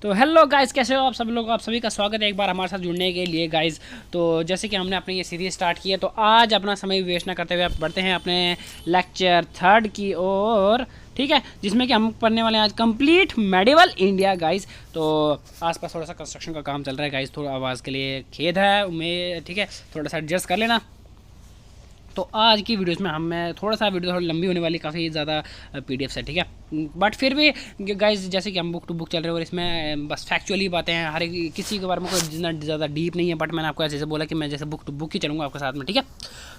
तो hello guys, कैसे हो आप सभी लोग। आप सभी का स्वागत है एक बार हमारे साथ जुड़ने के लिए गाइस। तो जैसे कि हमने अपनी ये सीरीज स्टार्ट की है, तो आज अपना समय वेस्ट ना करते हुए आप बढ़ते हैं अपने लेक्चर 3 की ओर। ठीक है, जिसमें कि हम पढ़ने वाले हैं आज कंप्लीट मेडिवल इंडिया गाइस। तो आसपास थोड़ा सा कंस्ट्रक्शन का काम चल रहा है गाइस, थोड़ा आवाज़ के लिए खेद है मैं, ठीक है, थोड़ा सा एडजस्ट कर लेना। तो आज की वीडियोस में मैं थोड़ा सा वीडियो थोड़ी लंबी होने वाली, काफ़ी ज़्यादा पीडीएफ है, ठीक है। बट फिर भी गाइज, जैसे कि हम बुक टू बुक चल रहे हैं और इसमें बस फैक्चुअली बातें हैं, हर एक किसी के बारे में कोई जितना ज़्यादा डीप नहीं है। बट मैंने आपको ऐसे से बोला कि मैं जैसे बुक टू बुक ही चलूँगा आपके साथ में, ठीक है।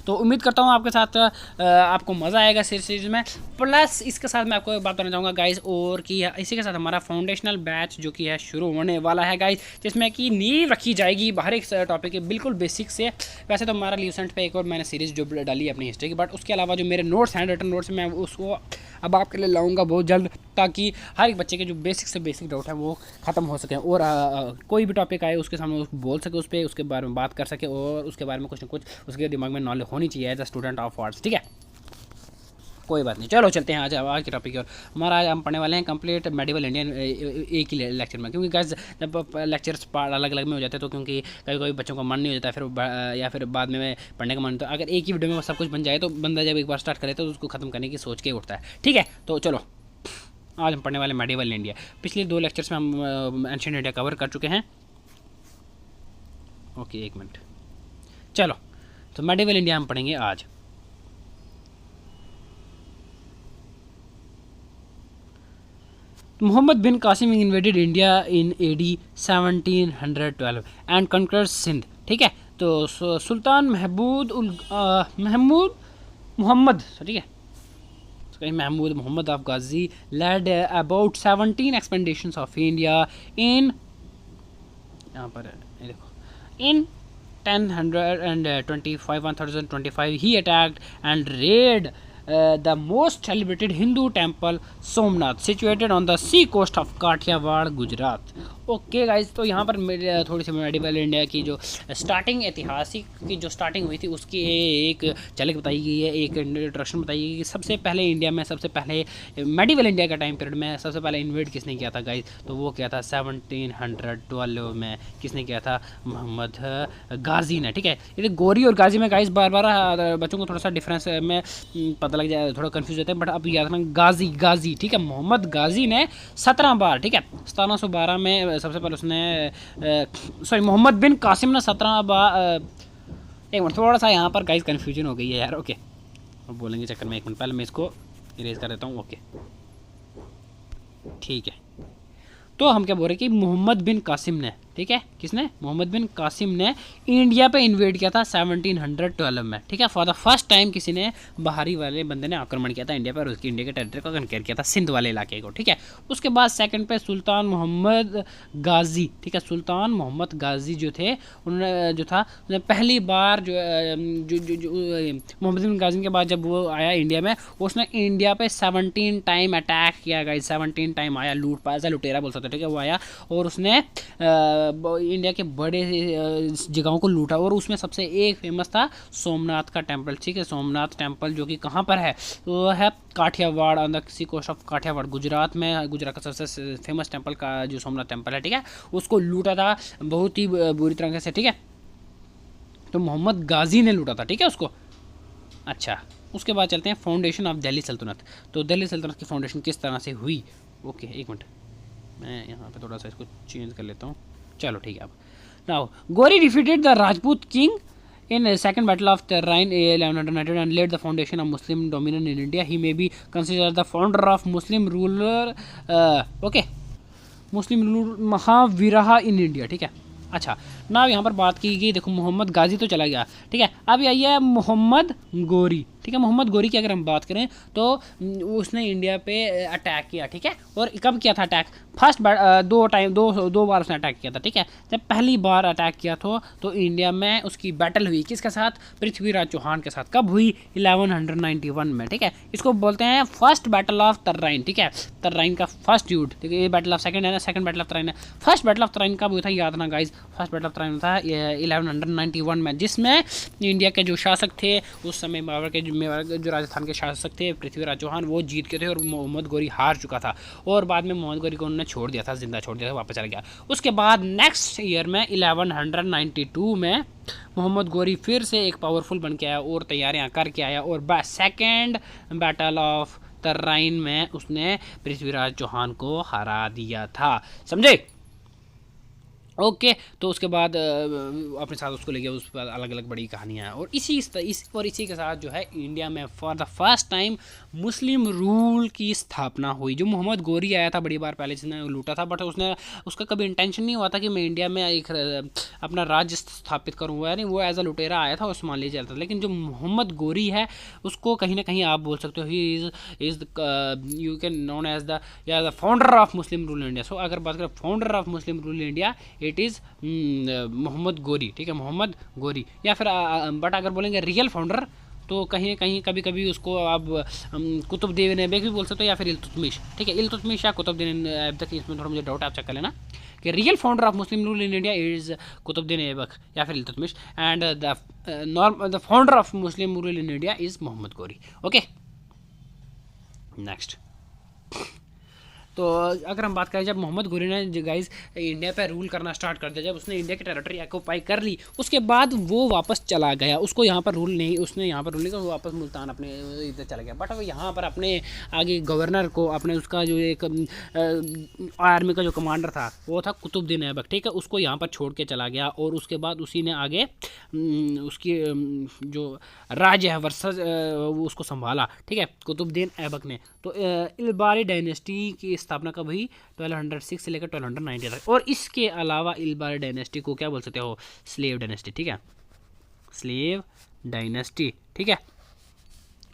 तो उम्मीद करता हूँ आपके साथ आपको मज़ा आएगा सीरीज में। प्लस इसके साथ मैं आपको एक बात बताना चाहूँगा गाइज, और कि इसी के साथ हमारा फाउंडेशनल बैच जो कि है शुरू होने वाला है गाइज, जिसमें कि नींव रखी जाएगी हर एक टॉपिक के बिल्कुल बेसिक से। वैसे तो हमारा ल्यूसेंट पे एक और मैंने सीरीज़ जो डाली है अपनी हिस्ट्री की, बट उसके अलावा जो मेरे नोट्स हैं, रिटर्न नोट्स, मैं उसको अब आपके लिए लाऊंगा बहुत जल्द, ताकि हर एक बच्चे के जो बेसिक से बेसिक डाउट है वो ख़त्म हो सके, और कोई भी टॉपिक आए उसके सामने उसको बोल सके, उस पर उसके बारे में बात कर सके, और उसके बारे में कुछ ना कुछ उसके दिमाग में नॉलेज होनी चाहिए as a student of arts, ठीक है। कोई बात नहीं, चलो चलते हैं आज के टॉपिक की ओर। हमारा आज हम पढ़ने वाले हैं कंप्लीट मेडिवल इंडियन एक ही लेक्चर में, क्योंकि गाइस जब लेक्चर्स अलग अलग में हो जाते हैं तो क्योंकि कभी कभी बच्चों का मन नहीं हो जाता, फिर या फिर बाद में पढ़ने का मन होता है। अगर एक ही वीडियो में सब कुछ बन जाए तो बंदा जब एक बार स्टार्ट करे तो उसको ख़त्म करने की सोच के उठता है, ठीक है। तो चलो, आज हम पढ़ने वाले मेडिवल इंडिया। पिछले 2 लेक्चर्स में हम एंशिएंट इंडिया कवर कर चुके हैं। ओके, एक मिनट, चलो। तो मेडिवल इंडिया हम पढ़ेंगे आज। Muhammad bin Qasim invaded India in AD 1712 and conquered Sindh, ठीक है। तो सुल्तान महमूद मोहम्मद, ठीक है, Mahmud Mohammed of Ghazi led about 17 expeditions of India in, यहाँ पर ये देखो, in 1025 he attacked and raided the most celebrated Hindu temple Somnath situated on the sea coast of Kathiawad, Gujarat। Okay guys, तो यहाँ पर मेरे थोड़ी सी मेडिवल इंडिया की जो स्टार्टिंग, ऐतिहासिक की जो स्टार्टिंग हुई थी उसकी एक झलक बताई गई है, एक इंट्रोडक्शन बताई गई कि सबसे पहले इंडिया में, सबसे पहले मेडिवल इंडिया का टाइम पीरियड में सबसे पहले इन्वेड किसने किया था गाइज। तो वो किया था 1712 में, किसने किया था, मोहम्मद गाजी ने, ठीक है। ये गोरी और गाजी में गाइज बार बार बच्चों को थोड़ा सा डिफरेंस में पता लग जाए, थोड़ा कन्फ्यूज होता है, बट अब याद रखना गाजी, ठीक है। मोहम्मद गाजी ने 17 बार, ठीक है, 1712 में सबसे पहले उसने मोहम्मद बिन कासिम ने 17 बार, एक मिनट, थोड़ा सा यहाँ पर गाइस कन्फ्यूजन हो गई है यार। ओके, अब बोलेंगे चक्कर में, एक मिनट, पहले मैं इसको इरेज कर देता हूँ। ओके, ठीक है। तो हम क्या बोल रहे हैं कि मोहम्मद बिन कासिम ने, ठीक है, किसने, मोहम्मद बिन कासिम ने इंडिया पे इन्वेड किया था 1712 में, ठीक है। फॉर द फर्स्ट टाइम किसी ने, बाहरी वाले बंदे ने आक्रमण किया था इंडिया पर, उसकी इंडिया के टेरिटरी को कनकेयर किया था, सिंध वाले इलाके को, ठीक है। उसके बाद सेकंड पे सुल्तान मोहम्मद गाजी, ठीक है, सुल्तान मोहम्मद गाजी जो थे, उन्होंने जो था, उन्होंने पहली बार मोहम्मद बिन गाजी के बाद जब वो आया इंडिया में, उसने इंडिया पे 17 टाइम अटैक किया गया, 17 टाइम आया, लूट पाया, लुटेरा बोल सकते, ठीक है। वो आया और उसने इंडिया के बड़े जगहों को लूटा, और उसमें सबसे एक फेमस था सोमनाथ का टेम्पल, ठीक है। सोमनाथ टेम्पल जो कि कहाँ पर है, तो वो है Kathiawar, on the sea coast of Kathiawar, Gujarat में। गुजरात का सबसे फेमस टेम्पल का जो सोमनाथ टेम्पल है, ठीक है, उसको लूटा था बहुत ही बुरी तरह से, ठीक है। तो मोहम्मद गाजी ने लूटा था, ठीक है, उसको। अच्छा, उसके बाद चलते हैं फाउंडेशन ऑफ दिल्ली सल्तनत। तो दिल्ली सल्तनत की फाउंडेशन किस तरह से हुई। ओके, एक मिनट, मैं यहाँ पे थोड़ा सा इसको चेंज कर लेता हूँ। चलो ठीक है। अब नाउ गोरी defeated the Rajput king in second battle of Terrain 1100 and laid the foundation of Muslim dominion in India. He may be considered the founder of Muslim ruler Muslim ruler Mahaviraha in India, ठीक है। अच्छा, ना यहाँ पर बात की गई, देखो मोहम्मद गाजी तो चला गया, ठीक है। अब आई है मोहम्मद गोरी, ठीक है। मोहम्मद गोरी की अगर हम बात करें तो उसने इंडिया पे अटैक किया, ठीक है। और कब किया था अटैक, फर्स्ट दो बार उसने अटैक किया था, ठीक है। जब पहली बार अटैक किया था तो इंडिया में उसकी बैटल हुई किसके साथ, पृथ्वीराज चौहान के साथ। कब हुई, 1191 में, ठीक है। इसको बोलते हैं फर्स्ट बैटल ऑफ तर्राइन, ठीक है। तर्राइन का फर्स्ट युद्ध, ठीक है। ये बैटल ऑफ सेकंड है ना, सेकंड बैटल ऑफ तर्राइन है। फर्स्ट बैटल ऑफ तर्राइन कब हुआ था, याद ना गाइज, फर्स्ट बैटल ऑफ तर्राइन था 1191 में, जिसमें इंडिया के जो शासक थे उस समय, बाबर के मेवाड़ जो राजस्थान के शासक थे पृथ्वीराज चौहान, वो जीत के थे और मोहम्मद गोरी हार चुका था और बाद में मोहम्मद गोरी को उन्होंने छोड़ दिया था, जिंदा छोड़ दिया था, वापस चला गया। उसके बाद नेक्स्ट ईयर में 1192 में मोहम्मद गोरी फिर से एक पावरफुल बन के आया और तैयारियां करके आया और सेकेंड बैटल ऑफ तराइन में उसने पृथ्वीराज चौहान को हरा दिया था, समझे। ओके तो उसके बाद अपने साथ उसको ले गया, उस पर अलग अलग बड़ी कहानियाँ और इसी के साथ जो है इंडिया में for the first time Muslim rule की स्थापना हुई। जो मोहम्मद गोरी आया था बड़ी बार पहले, जिसने लूटा था, बट उसका कभी इंटेंशन नहीं हुआ था कि मैं इंडिया में एक अपना राज्य स्थापित करूँगा, यानी वो एज अ लुटेरा आया था, उस्मान ले चलता था। लेकिन जो मोहम्मद गोरी है उसको कहीं ना कहीं आप बोल सकते हो he is you can known as the founder of Muslim rule India. So अगर बात करें founder of Muslim rule India, it is Mohammad Ghori, ठीक है, मोहम्मद गोरी। या फिर बट अगर बोलेंगे रियल फाउंडर तो कहीं कहीं कभी कभी उसको आप कुतुबुद्दीन ऐबक भी बोल सकते हो या फिर इल्तुतमिश, ठीक है, इल्तुतमिश या कुतुबुद्दीन ऐबक, इसमें थोड़ा मुझे डाउट आप चेक कर लेना कि real founder of Muslim rule in India is Qutubuddin Aibak या फिर Iltutmish and the founder of Muslim rule in India is Mohammad Ghori. Okay next, तो अगर हम बात करें जब मोहम्मद गोरी ने गाइस इंडिया पे रूल करना स्टार्ट कर दिया, जब उसने इंडिया की टेरिटरी ऑक्यूपाई कर ली, उसके बाद वो वापस चला गया, उसको यहाँ पर रूल नहीं, उसने यहाँ पर रूल नहीं किया, वो वापस मुल्तान अपने इधर चला गया। बट वो यहाँ पर अपने आगे गवर्नर को, अपने उसका जो एक आर्मी का जो कमांडर था वो था कुतुबुद्दीन ऐबक, ठीक है, उसको यहाँ पर छोड़ के चला गया और उसके बाद उसी ने आगे उसकी जो राज्य है वर्सेस उसको संभाला, ठीक है, कुतुबुद्दीन ऐबक ने। तो इल्बारी डायनेस्टी की स्थापना कब हुई? 1206 से लेकर 1290 तक। और इसके अलावा इल्बारी डायनेस्टी को क्या बोल सकते हो? स्लेव डायनेस्टी, ठीक है, स्लेव डायनेस्टी, ठीक है।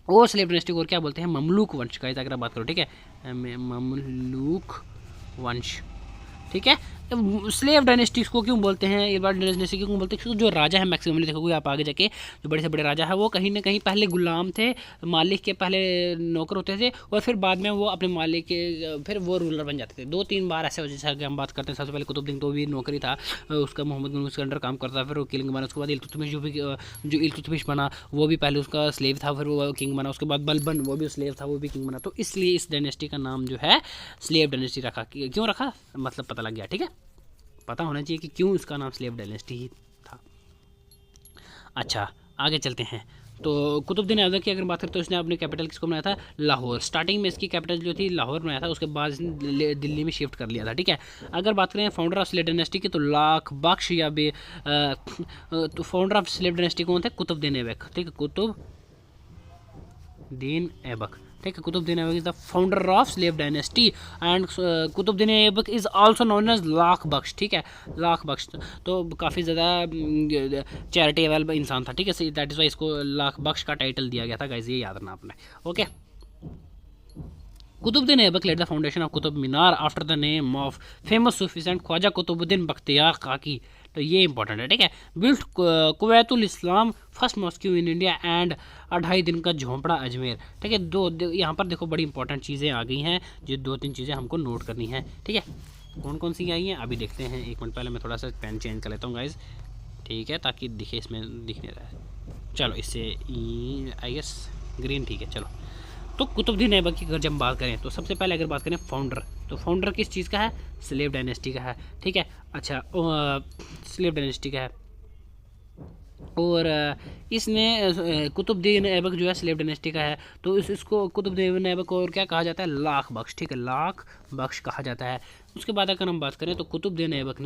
और स्लेव डायनेस्टी को और क्या बोलते हैं? ममलूक वंश का, अगर बात करो, ठीक है, ममलूक वंश, ठीक है। स्लेव डायनेस्टी को क्यों बोलते हैं, इल्बारी डायनेस्टी क्यों बोलते हैं? क्योंकि जो राजा है मैक्सिमम देखोगे आप आगे जाके, जो बड़े से बड़े राजा है वो कहीं ना कहीं पहले गुलाम थे, मालिक के पहले नौकर होते थे और फिर बाद में वो अपने मालिक के फिर वो रूलर बन जाते थे। 2-3 बार ऐसे हो, जैसे अगर हम बात करते हैं सबसे पहले कुतुबुद्दीन तो भी नौकरी था उसका, मोहम्मद बिन उसके अंडर काम करता था, फिर वो किंग बना। उसके बाद इल्तुतमिश जो इल्तुतमिश बना वो भी पहले उसका स्लेव था, फिर वो किंग बना। उसके बाद बलबन वो भी स्लेव था, वो भी किंग बना। तो इसलिए इस डायनेस्टी का नाम जो है स्लेव डायनेस्टी रखा। क्यों रखा मतलब पता लग गया, ठीक है, पता होना चाहिए कि क्यों इसका नाम स्लेव डायनेस्टी ही था। अच्छा आगे चलते हैं। तो कुतुबुद्दीन ऐबक की अगर बात करें तो इसने अपनी कैपिटल किसको बनाया था? लाहौर। स्टार्टिंग में इसकी कैपिटल जो थी लाहौर बनाया था, उसके बाद इसने दिल्ली में शिफ्ट कर लिया था, ठीक है। अगर बात करें फाउंडर ऑफ स्लेव डायनेस्टी की तो लाख बख्श या तो फाउंडर ऑफ स्लेव डायनेस्टी कौन थे? कुतुबुद्दीन ऐबक, ठीक है, कुतुबुद्दीन ऐबक, ठीक है। Qutubuddin Aibak is the founder of slave dynasty and Qutubuddin Aibak is also known as Lakh Bakhsh, ठीक है, लाख बख्श। तो काफ़ी ज़्यादा चैरिटेबल इंसान था, ठीक है, दैट इज़ वाई इसको लाख बख्श का टाइटल दिया गया था गाइस, ये याद रखना आपने। Okay, Qutubuddin Aibak laid the foundation of Qutub Minar after the name of famous Sufi saint Khwaja Qutubuddin Bakhtiyar Kaki. तो ये इंपॉर्टेंट है, ठीक है। Built Quwwatul Islam first mosque in India and 2.5 दिन का झोंपड़ा अजमेर, ठीक है। यहाँ पर देखो बड़ी इंपॉर्टेंट चीज़ें आ गई हैं, जो 2-3 चीज़ें हमको नोट करनी है, ठीक है। कौन कौन सी आई हैं अभी देखते हैं। एक मिनट पहले मैं थोड़ा सा पेन चेंज कर लेता हूँ गाइज, ठीक है, ताकि दिखे, इसमें दिख नहीं रहा है। चलो इससे आई गेस ग्रीन, ठीक है। चलो तो कुतुबुद्दीन ऐबक की अगर जब बात करें तो सबसे पहले अगर बात करें फाउंडर, तो फाउंडर किस चीज़ का है? स्लेव डायनेस्टी का है, ठीक है। अच्छा स्लेव डायनेस्टी का है और इसने कुतुबुद्दीन ऐबक जो है स्लेव डायनेस्टी का है। तो इसको कुतुबुद्दीन ऐबक को और क्या कहा जाता है? लाख बख्श, ठीक है, लाख बख्श कहा जाता है। उसके बाद अगर हम बात करें तो कुतुबुद्दीन ऐबक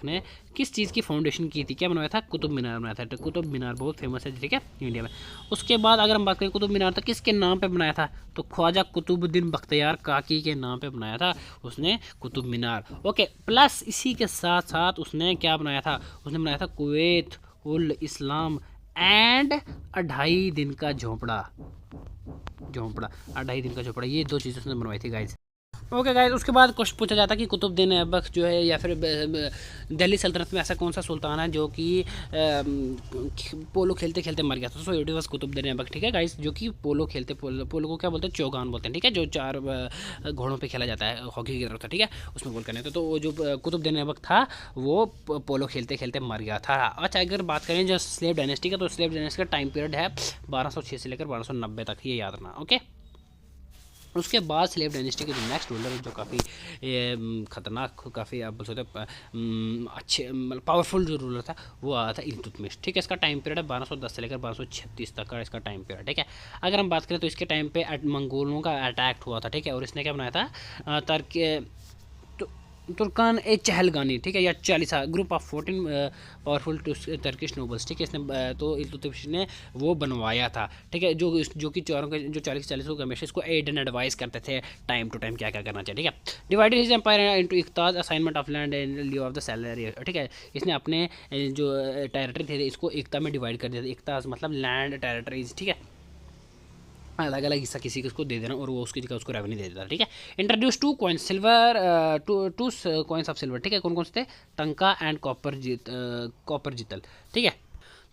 ने किस चीज़ की फाउंडेशन की थी? क्या बनवाया था? कुतुब मीनार बनाया था। तो कुतुब मीनार बहुत फेमस है, ठीक है, इंडिया में। उसके बाद अगर हम बात करें कुतुब मीनार तो किसके नाम पे बनाया था? तो ख्वाजा कुतुबुद्दीन बख्तियार काकी के नाम पे बनाया था उसने कुतुब मीनार। ओके, प्लस इसी के साथ साथ उसने क्या बनाया था? उसने बनाया था कुवैत उल इस्लाम एंड 2.5 दिन का झोंपड़ा, 2.5 दिन का झोंपड़ा। ये 2 चीज़ें उसने बनवाई थी गाइज। ओके गाइस, उसके बाद क्वेश्चन पूछा जाता है कि कुतुबुद्दीन ऐबक जो है या फिर दिल्ली सल्तनत में ऐसा कौन सा सुल्तान है जो कि पोलो खेलते खेलते मर गया था। So it was Qutubuddin Aibak, ठीक है गाइस, जो कि पोलो खेलते, पोलो को क्या बोलते हैं, चौगान बोलते हैं, ठीक है, जो 4 घोड़ों पे खेला जाता है, हॉकी की तरह था, ठीक है, उसमें गोल करने थे। तो वो जो कुतुबुद्दीन ऐबक था वो पोलो खेलते खेलते मर गया था। अच्छा, अगर बात करें जो स्लेव डायनेस्टी का, तो स्लेव डायनेस्टी का टाइम पीरियड है 1206 से लेकर 1290 तक, ये याद रखना। ओके, उसके बाद स्लेव डायनेस्टी के जो नेक्स्ट रूलर जो काफ़ी ख़तरनाक, काफ़ी आप बोल सकते अच्छे मतलब पावरफुल जो रूलर था वो आया था इल्तुतमिश, ठीक है। इसका टाइम पीरियड है 1210 से लेकर 1236 तक का इसका टाइम पीरियड, ठीक है। अगर हम बात करें तो इसके टाइम पे मंगोलों का अटैक हुआ था, ठीक है, और इसने क्या बनाया था, तुर्कान ए चहलगानी, ठीक है, या Chalisa group of 14 powerful Turkish nobles, ठीक है, इसने तो इल्तुतमिश ने वो बनवाया था, ठीक है, जो कि चौरों के जो 40 को हमेशा इसको एड एंड एडवाइस करते थे टाइम टू टाइम क्या क्या करना चाहिए, ठीक है। Divided his empire into iqtas assignment of land and lieu of the salary, ठीक है, इसने अपने जो टेरिटरी थे इसको इक्ता में डिवाइड कर दिया था। इक्ताज मतलब लैंड टेरिटरीज, ठीक है, अलग अलग हिस्सा किसी को दे देना और वो उसकी जगह उसको रेवेन्यू दे देता, ठीक है। Introduce 2 coins silver, two coins of silver, ठीक है, कौन कौन से थे, टंका एंड कॉपर जितल, ठीक है।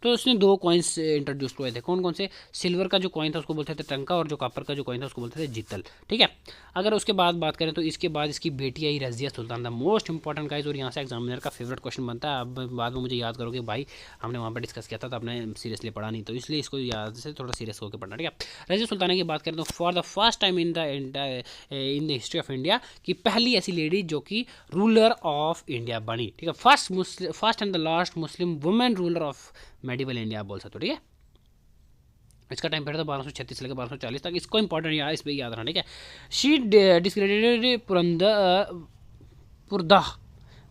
तो उसने 2 कॉइन्स इंट्रोड्यूस हुए थे, कौन कौन से, सिल्वर का जो कॉइन था उसको बोलते थे टंका, और जो कॉपर का जो कॉइन था उसको बोलते थे जितल, ठीक है। अगर उसके बाद बात करें तो इसके बाद इसकी बेटी आई Razia Sultan, the most important guys, और यहाँ से एग्जामिनर का फेवरेट क्वेश्चन बनता है। अब बाद में मुझे याद करोगे भाई हमने वहाँ पर डिस्कस किया था तो आपने सीरियसली पढ़ा नहीं, तो इसलिए इसको याद से थोड़ा सीरियस होकर पढ़ना, ठीक है। रजिया सुल्ताना की बात करें तो for the first time in the history of India की पहली ऐसी लेडी जो कि रूलर ऑफ इंडिया बनी, ठीक है, first and the last Muslim women ruler of medieval India आप बोल सकते हो, ठीक है। इसका टाइम पीरियड था 1236 से लेकर 1240 तक, इसको इंपॉर्टेंट याद इस पर याद रखना, ठीक है। She discredited purdah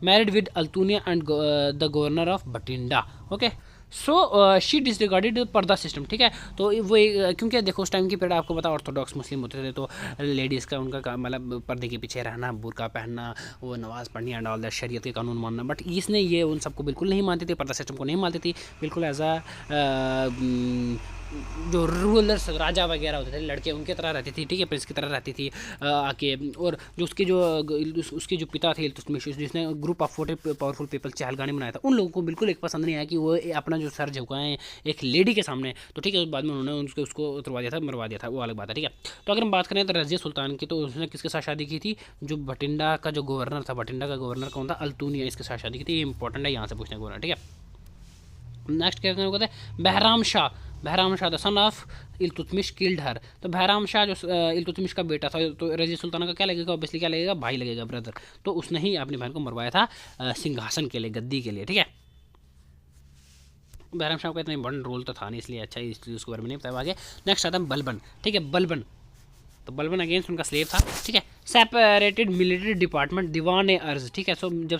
married with Altunia and the governor of Bathinda, okay. So she disregarded purdah system, ठीक है। तो वो क्योंकि देखो उस टाइम की पीरियड आपको पता ऑर्थोडॉक्स मुस्लिम होते थे, तो लेडीज़ का उनका मतलब पर्दे के पीछे रहना, बुर्का पहनना, वो नमाज़ पढ़नी एंड ऑल दैट, शरीयत के कानून मानना, बट इसने ये उन सबको बिल्कुल नहीं मानती थी, पर्दा सिस्टम को नहीं मानती थी बिल्कुल। एज जो रूलर्स राजा वगैरह होते थे लड़के उनकी तरह रहती थी, ठीक है, प्रिंस की तरह रहती थी आके। और जो उसके जो पिता थे इल्तुतमिश, जिसने ग्रुप ऑफ 40 पावरफुल पीपल चहलगानी बनाया था, उन लोगों को बिल्कुल एक पसंद नहीं आया कि वो अपना जो सर झुकाएं एक लेडी के सामने, तो ठीक है, उस बाद में उन्होंने उसको उतरवा दिया था, मरवा दिया था, वो अलग बात है, ठीक है। तो अगर हम बात करें तो रजिया सुल्तान की, तो उसने किसके साथ शादी की थी, जो बटिंडा का जो गवर्नर था, बटिंडा का गवर्नर कौन था, अल्तुनिया, इसके साथ शादी की थी, ये इंपॉर्टेंट है यहाँ से पूछने को, ठीक है। नेक्स्ट कहते हैं Bahram Shah the son of Iltutmish killed her. तो बहराम शाह जो इल्तुतमिश का बेटा था, तो रजिया सुल्ताना का क्या लगेगा, ऑब्वियसली क्या लगेगा, भाई लगेगा, ब्रदर। तो उसने ही अपनी बहन को मरवाया था सिंहासन के लिए, गद्दी के लिए, ठीक है। बहराम शाह का इतना इंपॉर्टेंट रोल तो था नहीं, इसलिए अच्छा इसलिए उसके बारे में नहीं बताया आगे। नेक्स्ट आता है बलबन, ठीक है, बलबन। तो बलबन अगेंस्ट उनका स्लेव था, ठीक है। सेपरेटेड मिलिट्री डिपार्टमेंट दीवान ए अर्ज, ठीक है। सो जब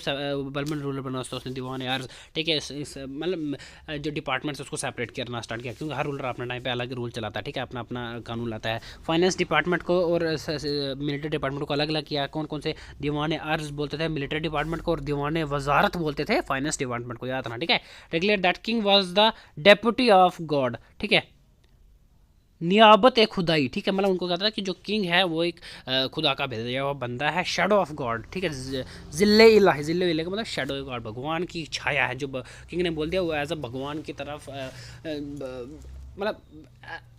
बलबन रूलर बना तो उसने दीवान ए अर्ज, ठीक है, मतलब जो डिपार्टमेंट्स उसको सेपरेट करना स्टार्ट किया, क्योंकि हर रूलर अपने टाइम पे अलग रूल चलाता है, ठीक है, अपना अपना कानून लाता है। फाइनेंस डिपार्टमेंट को और मिलिट्री डिपार्टमेंट को अलग अलग किया। कौन कौन से, दीवान ए अर्ज बोलते थे मिलिट्री डिपार्टमेंट को, और दीवान ए वजारत बोलते थे फाइनेंस डिपार्टमेंट को, याद रखना, ठीक है। Regulate that king was the deputy of God, ठीक है, नियाबत एक खुदाई, ठीक है, मतलब उनको कहता था कि जो किंग है वो एक खुदा का भेजा हुआ बंदा है, शेडो ऑफ गॉड, ठीक है। जिल्ले इलाही, जिल्ले इलाही का मतलब शेडो ऑफ गॉड, भगवान की छाया है, जो किंग ने बोल दिया वो एज अ भगवान की तरफ मतलब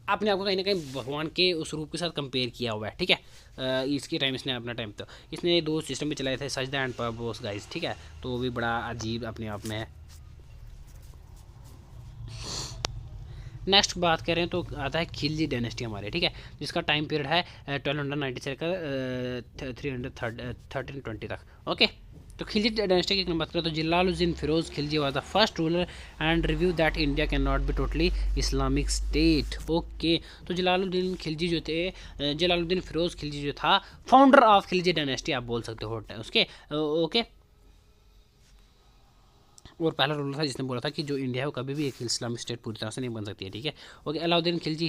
अपने आप को कहीं ना कहीं भगवान के उस रूप के साथ कंपेयर किया हुआ है, ठीक है। इसके टाइम इसने अपना टाइम, तो इसने 2 सिस्टम भी चलाए थे, सजदा एंड पर्पस गाइस, ठीक है, तो वो भी बड़ा अजीब अपने आप में है। नेक्स्ट बात करें तो आता है खिलजी डायनेस्टी हमारे, ठीक है, जिसका टाइम पीरियड है 1290 से लेकर 1320 तक, ओके। तो खिलजी डायनेस्टी की बात करें तो Jalaluddin Firoz Khilji was the first ruler and review that India can not be totally Islamic state, okay. तो जलालुद्दीन खिलजी जो थे, जलालुद्दीन फिरोज खिलजी जो था, फाउंडर ऑफ खिलजी डायनेस्टी आप बोल सकते हो उसके, ओके। और पहला रूलर था जिसने बोला था कि जो इंडिया है वो कभी भी एक इस्लामिक स्टेट पूरी तरह से नहीं बन सकती है, ठीक है, okay. Alauddin Khilji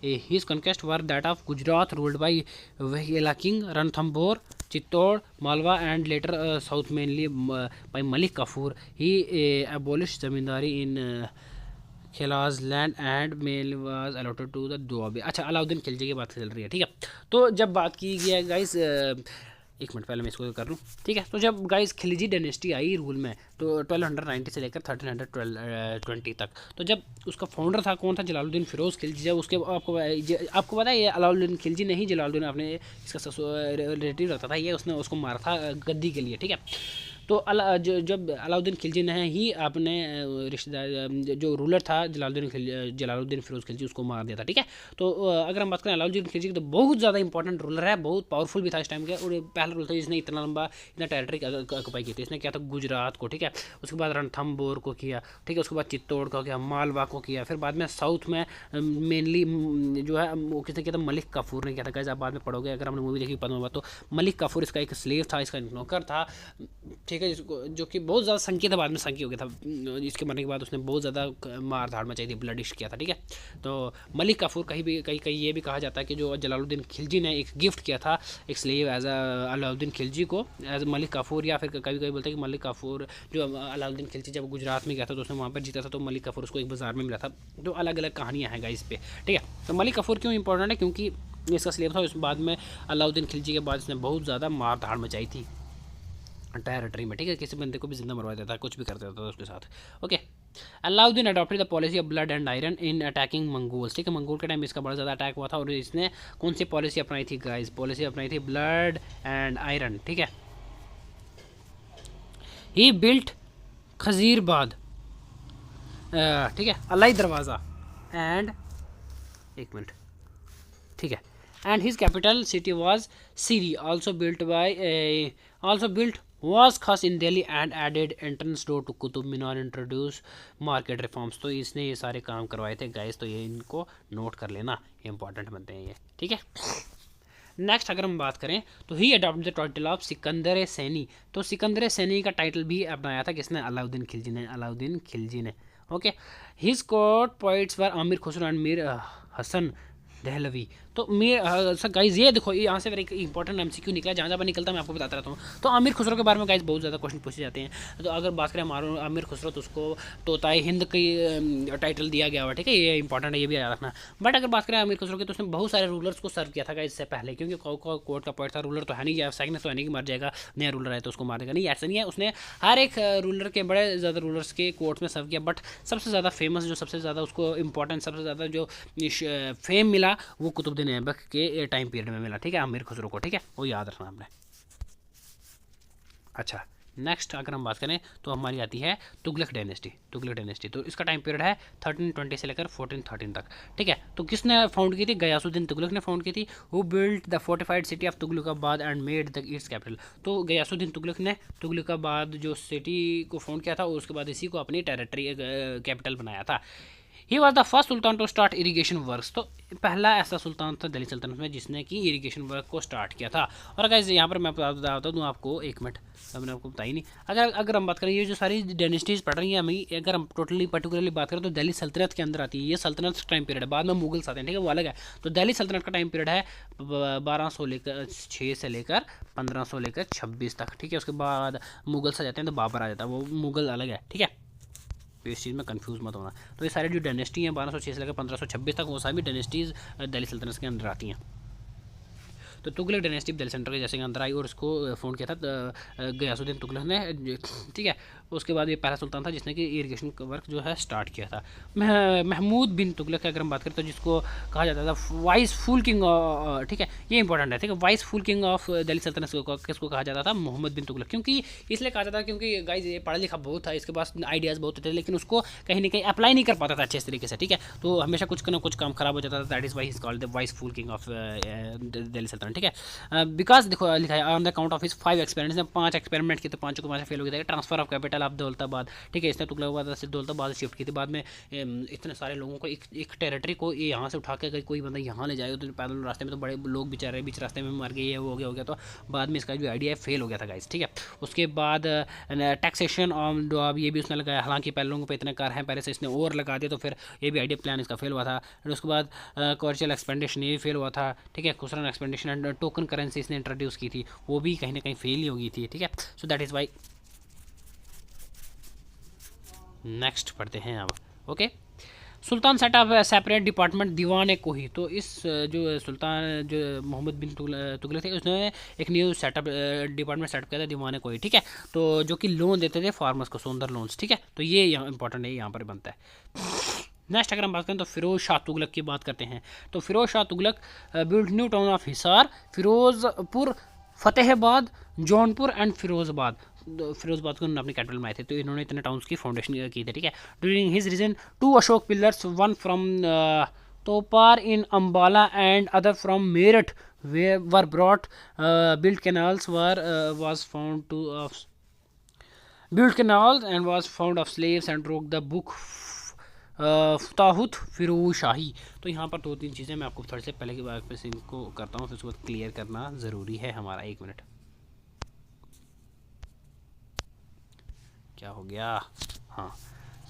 his conquest were that of Gujarat ruled by Vaghela king Ranthambore, Chittor, Malwa and later south mainly by Malik Kafur. He abolish zamindari in खिलाज land and mail was allotted to the Doab. अच्छा, अलाउद्दीन खिलजी की बात चल रही है, ठीक है। तो जब बात की गई है गाइस, एक मिनट पहले मैं इसको कर लूँ, ठीक है। तो जब guys Khilji dynasty I rule में, तो 1290 से लेकर 1320 तक, तो जब उसका फाउंडर था कौन था, जलालुद्दीन फिरोज़ खिलजी। जब उसके आपको पता है ये अलाउद्दीन खिलजी नहीं, जलालुद्दीन अपने इसका रिलेटिव रहता था, ये उसने उसको मारा था गद्दी के लिए, ठीक है। तो जब अलाउद्दीन खिलजी ने ही अपने रिश्तेदार जो रूलर था जलालुद्दीन फिरोज़ खिलजी, उसको मार दिया था, ठीक है। तो अगर हम बात करें अलाउद्दीन खिलजी की, तो बहुत ज़्यादा इंपॉर्टेंट रूलर है, बहुत पावरफुल भी था इस टाइम के, और पहला रूलर था जिसने इतना लंबा इतना टेरिटरी ऑक्यूपाई की थी। इसने किया था गुजरात को, ठीक है। उसके बाद रणथंभौर को किया, ठीक है। उसके बाद चित्तौड़ को किया, मालवा को किया, फिर बाद में साउथ में मेनली जो है वो किसने किया था, मलिक काफूर ने किया था। गाइस आप बाद में पढ़ोगे, अगर हमने मूवी देखी पद्मावत, तो मलिक काफूर इसका एक स्लेव था, इसका नौकर था, ठीक है, जिसको जो कि बहुत ज़्यादा संकी था, बाद में संकी हो गया था। इसके मरने के बाद उसने बहुत ज़्यादा मार धाड़ मचाई थी, ब्लडिश किया था, ठीक है। तो मलिक काफूर कहीं ये भी कहा जाता है कि जो जलालुद्दीन खिलजी ने एक गिफ्ट किया था एक स्लेव एज अलाउद्दीन खिलजी को एज मलिक काफूर, या फिर कभी कभी बोलते हैं कि मलिक काफूर जो अलाउद्दीन खिलजी जब गुजरात में गया था तो उसने वहाँ पर जीता था, तो मलिक काफूर उसको एक बाज़ार में मिला था। तो अलग अलग कहानियाँ हैं गाइस पे, ठीक है। तो मलिक काफूर क्यों इंपॉर्टेंट है, क्योंकि इसका स्लेव था, उस बाद में अलाउद्दीन खिलजी के बाद इसने बहुत ज़्यादा मार धाड़ मचाई थी टेरिटरी में, ठीक है। किसी बंदे को भी जिंदा मरवा देता था, कुछ भी कर देता था उसके साथ, okay. Alauddin adopted the policy of blood and iron in attacking Mongols, ठीक है। मंगोल के टाइम इसका बड़ा ज़्यादा अटैक हुआ था, और इसने कौन सी पॉलिसी अपनाई थी गाइस, पॉलिसी अपनाई थी ब्लड एंड आयरन, ठीक है। ही बिल्ट खजीरबाद, ठीक है, अलाई दरवाज़ा एंड एक मिनट, ठीक है, and his capital city was Siri, also built was Khas in Delhi and added entrance door to Qutub Minar, introduce market reforms. तो इसने ये सारे काम करवाए थे गाइस, तो ये इनको नोट कर लेना, इंपॉर्टेंट बनते हैं ये, ठीक है। नेक्स्ट अगर हम बात करें तो he adopt the title of Sikandar Sani. तो सिकंदर सैनी का टाइटल भी अपनाया था किसने, अलाउद्दीन खिलजी ने, okay. His court poets were Amir Khusro and Mir Hasan Dehlavi. तो सर गाइज ये देखो, ये यहाँ से एक इंपॉर्टेंट एमसीक्यू निकला, जहाँ जहाँ पर निकलता मैं आपको बताता रहता हूँ। तो आमिर खुसरो के बारे में गाइज बहुत ज़्यादा क्वेश्चन पूछे जाते हैं। तो अगर बात करें आमिर खुसरो, तो उसको तोताए हिंद की टाइटल दिया गया हुआ, ठीक है, ये इंपॉर्टेंट है, ये भी याद रखना। बट अगर बात करें आमिर खुसरो की, तो उसने बहुत सारे रूलर्स को सर्व किया था गाइज इससे पहले, क्योंकि कोर्ट का पॉइंट था, रूलर तो है नहीं, या सेकंड तो है नहीं कि मर जाएगा, नया रूलर है तो उसको मार देगा, नहीं ऐसा नहीं है। उसने हर एक रूलर के, बड़े ज़्यादा रूलर्स के कोर्ट में सर्व किया, बट सबसे ज़्यादा फेमस, जो सबसे ज़्यादा उसको इंपॉर्टेंट, सबसे ज़्यादा जो फेम मिला, वो कुतुबुद्दीन ऐबक के टाइम पीरियड में मिला, ठीक है, आमिर खुसरो को, ठीक है, वो याद रखना आपने। अच्छा, नेक्स्ट अगर हम बात करें तो हमारी आती है तुगलक डायनेस्टी। तो इसका टाइम पीरियड है 1320 से लेकर 1413 तक, ठीक है। तो किसने फाउंड की थी, गयासुद्दीन तुगलक ने फाउंड की थी। Who built the fortified city of Tughlakabad and made the its capital. तो गयासुद्दीन तुगलक ने तुगलकाबाद जो सिटी को फाउंड किया था, और उसके बाद इसी को अपनी टेरिटरी कैपिटल बनाया था। He was the first sultan to start irrigation works. तो पहला ऐसा सुल्तान था दिल्ली सल्तनत में जिसने कि इरीगेशन वर्क को स्टार्ट किया था। और अगर यहाँ पर मैं बता दूँ आपको, एक मिनट, मैंने आपको बताई नहीं, अगर हम बात करें, ये जो सारी डायनेस्टीज पढ़ रही हैं हमें, अगर हम टोटली पर्टिकुलरली बात करें तो दिल्ली सल्तनत के अंदर आती है। ये सल्तनत टाइम पीरियड है, बाद में मुगल्स आते हैं, ठीक है, वो अलग है। तो दिल्ली सल्तनत का टाइम पीरियड है 1206 से लेकर 1500 लेकर 26 तक, ठीक है। उसके बाद मुगल्स आ जाते हैं, तो बाबर आ जाता है, वो मुगल अलग है, ठीक है। तो इस चीज़ में कंफ्यूज मत होना। तो ये सारी जो डायनेस्टी हैं 1206 से लेकर 1526 तक, वो सारी डायनेस्टीज़ दिल्ली सल्तनत के अंदर आती हैं। तो तुगलक डायनेस्टी दिल्ली सेंटर के जैसे अंदर आई, और इसको फोन किया था गयासुद्दीन तुगलक ने, ठीक है। उसके बाद ये पहला सुल्तान था जिसने कि इरीगेशन वर्क जो है स्टार्ट किया था। महमूद बिन तुगलक की अगर हम बात करें, तो जिसको कहा जाता था वाइस फुल किंग, ठीक है, ये इंपॉर्टेंट है, ठीक है। Vice full king of Delhi सल्तनत किसको कहा जाता था, मोहम्मद बिन तुगलक। क्योंकि इसलिए कहा जाता था क्योंकि गाइस ये पढ़ा लिखा बहुत था, इसके पास आइडियाज़ बहुत थे, लेकिन उसको कहीं ना कहीं अप्लाई नहीं कर पाता था अच्छे तरीके से, ठीक है। तो हमेशा कुछ ना कुछ काम खराब हो जाता था। That is why is called the vice full king of Delhi सल्तनत, ठीक है। बिकॉज देखो लिखा है on the count of his 5 experiments, ने 5 एक्सपेरिमेंट किए, तो 5 को 5 फेल हो गया था। Transfer of capital of Daulatabad, ठीक है, इसने तुगलकाबाद से दौलताबाद शिफ्ट की थी। बाद में इतने सारे लोगों को एक टेरिटरी को यहाँ से उठा के कोई बंदा यहाँ ले जाएगा, तो पैदल रास्ते में तो बड़े लोग बेचारे बीच रास्ते में मर गए, ये हो गया। तो बाद में इसका जो आइडिया है फेल हो गया था गाइस, ठीक है। उसके बाद टैक्सेशन ऑन डॉब, ये भी उसने लगाया, हालांकि पहले लोगों पर इतने कार हैं पहले से, इसने और लगा दिया, तो फिर ये भी आइडिया प्लान इसका फेल हुआ था। फिर उसके बाद कमर्शियल एक्सपेंडिशन, ये भी फेल हुआ था, ठीक है। खुसरन एक्सपेंडिशन एंड टोकन करेंसी इसने इंट्रोड्यूस की थी, वो भी कहीं ना कहीं फेल ही होगी थी, ठीक है। So that is why. Next पढ़ते हैं अब, ओके। सुल्तान सेट अप सेपरेट डिपार्टमेंट दीवान कोही। तो इस जो सुल्तान जो मोहम्मद बिन तुगलक थे उसने एक न्यू सेटअप डिपार्टमेंट सेटअप किया था दीवान कोही, ठीक है। तो जो कि लोन देते थे फार्मर्स को, सौंदर लोन्स, ठीक है। तो ये यहाँ इंपॉर्टेंट है, यहाँ पर बनता है। नेक्स्ट अगर हम बात करें तो फिरोज शाह तुगलक की बात करते हैं। तो Firoz Shah Tughlaq build new town of Hisar, Firozpur, Fatehabad, Jaunpur and Firozabad. Firozabad को उन्होंने अपनी कैपिटल में आए थे। तो इन्होंने इतने टाउन्स की फाउंडेशन की थी, ठीक है। During his reign 2 Ashoka pillars, one from Topra in Ambala and other from Meerut were brought, build canals was found to built canals and was found of slaves and wrote the book Futuhat Firoz Shahi. तो यहाँ पर 2-3 चीज़ें मैं आपको थोड़े से पहले की बात पे इनको करता हूँ, फिर उसके बाद क्लियर करना ज़रूरी है हमारा। 1 मिनट, क्या हो गया, हाँ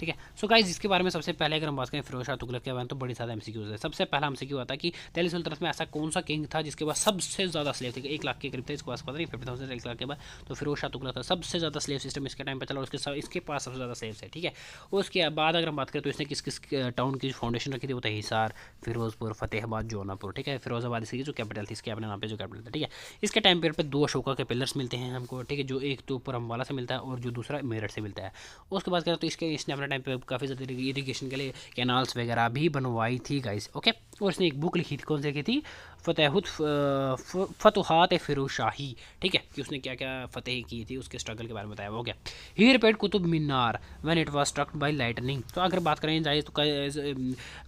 ठीक है। सो गाइस इसके बारे में सबसे पहले अगर हम बात करें फिरोज शाह तुगलक के बारे में तो बड़ी ज़्यादा एमसीक्यूज है। सबसे पहला एमसीक्यू आता है कि दिल्ली सुल्तनत में ऐसा कौन सा किंग था जिसके पास सबसे ज़्यादा स्लेव थे, 1 लाख के करीब थे, इसके पास पता नहीं 50,000 1 लाख के बाद। तो फिरोज शाह तुगलक था, सबसे ज़्यादा स्लेव सिस्टम इसके टाइम पर चला, इसके पास सबसे ज़्यादा स्लेव है, ठीक है। उसके बाद अगर हम बात करें तो इसने किस किस टाउन की फाउंडेशन रखी थी, वो था हिसार, फिरोजपुर, फतेहाबाद, जौनपुर, ठीक है। फिरोजाबाद इसकी जो कैपिटल थी, इसके अपने नाम पर जो कैपिटल था, ठीक है। इसके टाइम पीरियड पर 2 अशोका के पिलर्स मिलते हैं हमको, ठीक है, जो एक तो ऊपर अम्बाला से मिलता है और जो दूसरा मेरठ से मिलता है। उसके बाद करें तो इसने अपने टाइम पर काफ़ी ज़्यादा इरीगेशन के लिए कैनाल्स वगैरह भी बनवाई थी गाइस, ओके। और इसने एक बुक लिखी थी, कौन सी लिखी थी, फतुहात फिरोज शाही, ठीक है, कि उसने क्या क्या फतेह की थी, उसके स्ट्रगल के बारे में बताया वो क्या। He repaired Qutub Minar when it was struck by lightning. तो अगर बात करें जाए तो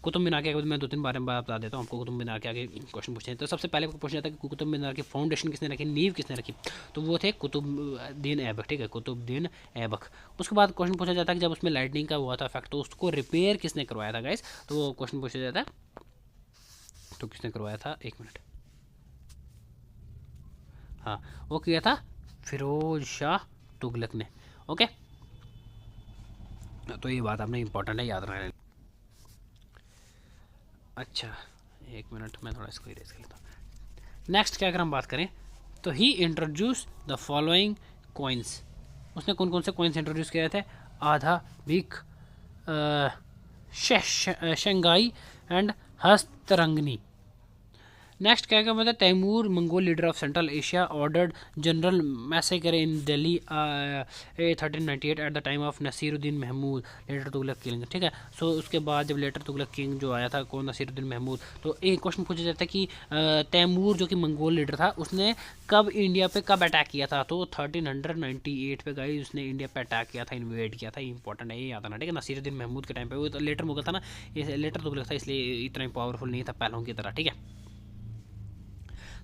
कुतुब मीनार के मैं 2-3 बारे में बता देता हूँ आपको। कुतुब मीनार के आगे क्वेश्चन पूछते हैं तो सबसे पहले पूछा जाता है कि कुतुब मीनार की फाउंडेशन किसने रखी, नींव किसने रखी, तो वो थे कुतुबुद्दीन ऐबक, ठीक है, कुतुबुद्दीन ऐबक। उसके बाद क्वेश्चन पूछा जाता है कि जब उसमें लाइटनिंग का हुआ था इफेक्ट तो उसको रिपेयर किसने करवाया था गाइस, तो वो क्वेश्चन पूछा जाता है तो किसने करवाया था, 1 मिनट, हाँ वो किया था फिरोज शाह तुगलक ने, ओके। तो ये बात आपने इंपॉर्टेंट है, याद रखना। अच्छा 1 मिनट, मैं थोड़ा इसको इरेज कर लेता हूँ। नेक्स्ट क्या अगर हम बात करें तो ही इंट्रोड्यूस द फॉलोइंग कॉइन्स। उसने कौन कौन से कॉइन्स इंट्रोड्यूस किए थे, आधा, बिक, शंघाई एंड हस्तरंगनी। नेक्स्ट क्या मतलब Timur Mongol leader of central Asia ordered general massacre in Delhi 1398 at the time of Nasiruddin Mahmud later Tughlaq king, ठीक है। सो उसके बाद जब लेटर तुगलक किंग जो आया था कौन, नसीरुद्दीन महमूद। तो एक क्वेश्चन पूछा जाता है कि तैमूर जो कि मंगोल लीडर था उसने कब इंडिया पे कब अटैक किया था, तो 1398 पे गई उसने इंडिया पे अटैक किया था, इन्वेड किया था, इंपॉर्टेंट है ये याद आना, ठीक है। नसीरुद्दीन महमूद के टाइम पे, वो तो लेटर मुगल था ना, ये लेटर तुगलक था इसलिए इतना पावरफुल नहीं था पहलों की तरह, ठीक है।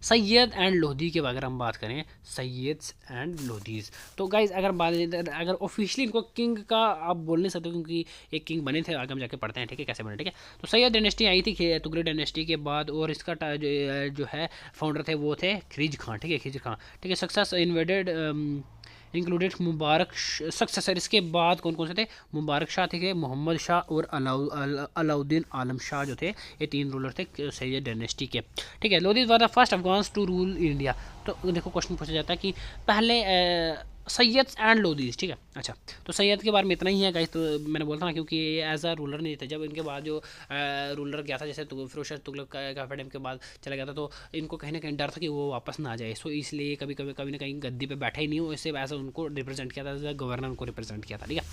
सैयद एंड लोधी के अगर हम बात करें, सैयद्स एंड लोधीज, तो गाइज अगर ऑफिशियली इनको किंग का आप बोल नहीं सकते क्योंकि एक किंग बने थे, आगे हम जाके पढ़ते हैं, ठीक है, कैसे बने, ठीक है। तो सैयद डायनेस्टी आई थी तुगलक डायनेस्टी के बाद, और इसका जो है फाउंडर थे वो थे खिलजी खान, ठीक है, खिलजी खान, ठीक है। सक्सेस इन्वेडेड इंक्लूडेड मुबारक सक्सेसर, इसके बाद कौन कौन से थे, मुबारक शाह थे, मोहम्मद शाह और अलाउद्दीन आलम शाह जो थे, ये 3 रूलर थे सैयद डायनेस्टी के, ठीक है। Lodhis were the first Afghans to rule India. तो देखो क्वेश्चन पूछा जाता है कि पहले सैयद एंड लोधीज, ठीक है। अच्छा तो सैयद के बारे में इतना ही है गाइस, तो मैंने बोलता ना क्योंकि एज अ रूलर नहीं थे, जब इनके बाद जो रूलर गया था जैसे फिरोज शाह तुगलक का टाइम के बाद चला गया था, तो इनको कहीं ना कहीं डर था कि वो वापस ना आ जाए, सो इसलिए कभी ना कहीं गद्दी पे बैठा ही नहीं हो, इससे ऐसा उनको रिप्रेजेंट किया था, गवर्नर उनको रिप्रेजेंट किया था, ठीक है।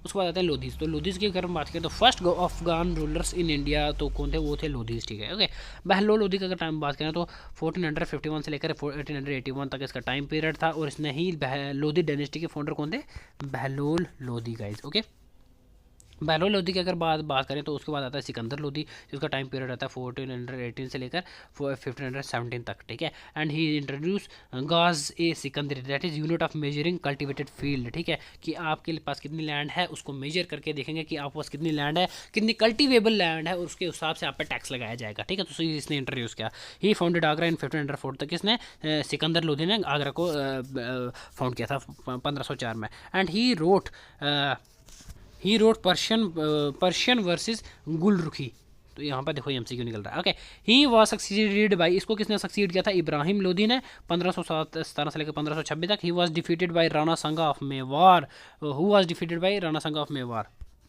उसके बाद आते हैं लोधीज। तो लोधीज की अगर हम बात करें तो first Afghan rulers in India तो कौन थे, वो थे लोधीज, ठीक है, ओके। बहलोल लोधी का अगर टाइम बात करें तो 1451 से लेकर 1881 तक इसका टाइम पीरियड था, और इसने ही लोधी डायनेस्टी के फाउंडर कौन थे, बहलोल लोधी गाइज, ओके। बहलोल लोधी की अगर बात करें तो उसके बाद आता है सिकंदर लोधी, जिसका टाइम पीरियड आता है 1418 से लेकर 1517 तक, ठीक है। And he introduce Gaz e Sikandari, that is unit of measuring cultivated field, ठीक है, कि आपके पास कितनी लैंड है उसको मेजर करके देखेंगे कि आपके पास कितनी लैंड है, कितनी कल्टिवेबल लैंड है, और उसके हिसाब से आप पर टैक्स लगाया जाएगा, ठीक है। तो इसने इंट्रोड्यूस किया। ही फाउंडेड आगरा इन 1504 तक, इसने सिकंदर लोधी ने आगरा को फाउंड किया था 1504 में। And he wrote Persian versus Gulrukhi. तो यहाँ पर देखो एमसीक्यू निकल रहा है, okay. He was succeeded by, इसको किसने सक्सीड किया था, इब्राहिम लोधी ने 1517 से लेकर 1526 तक। He was defeated by Rana Sanga of Mewar, who was defeated by Rana Sanga of Mewar,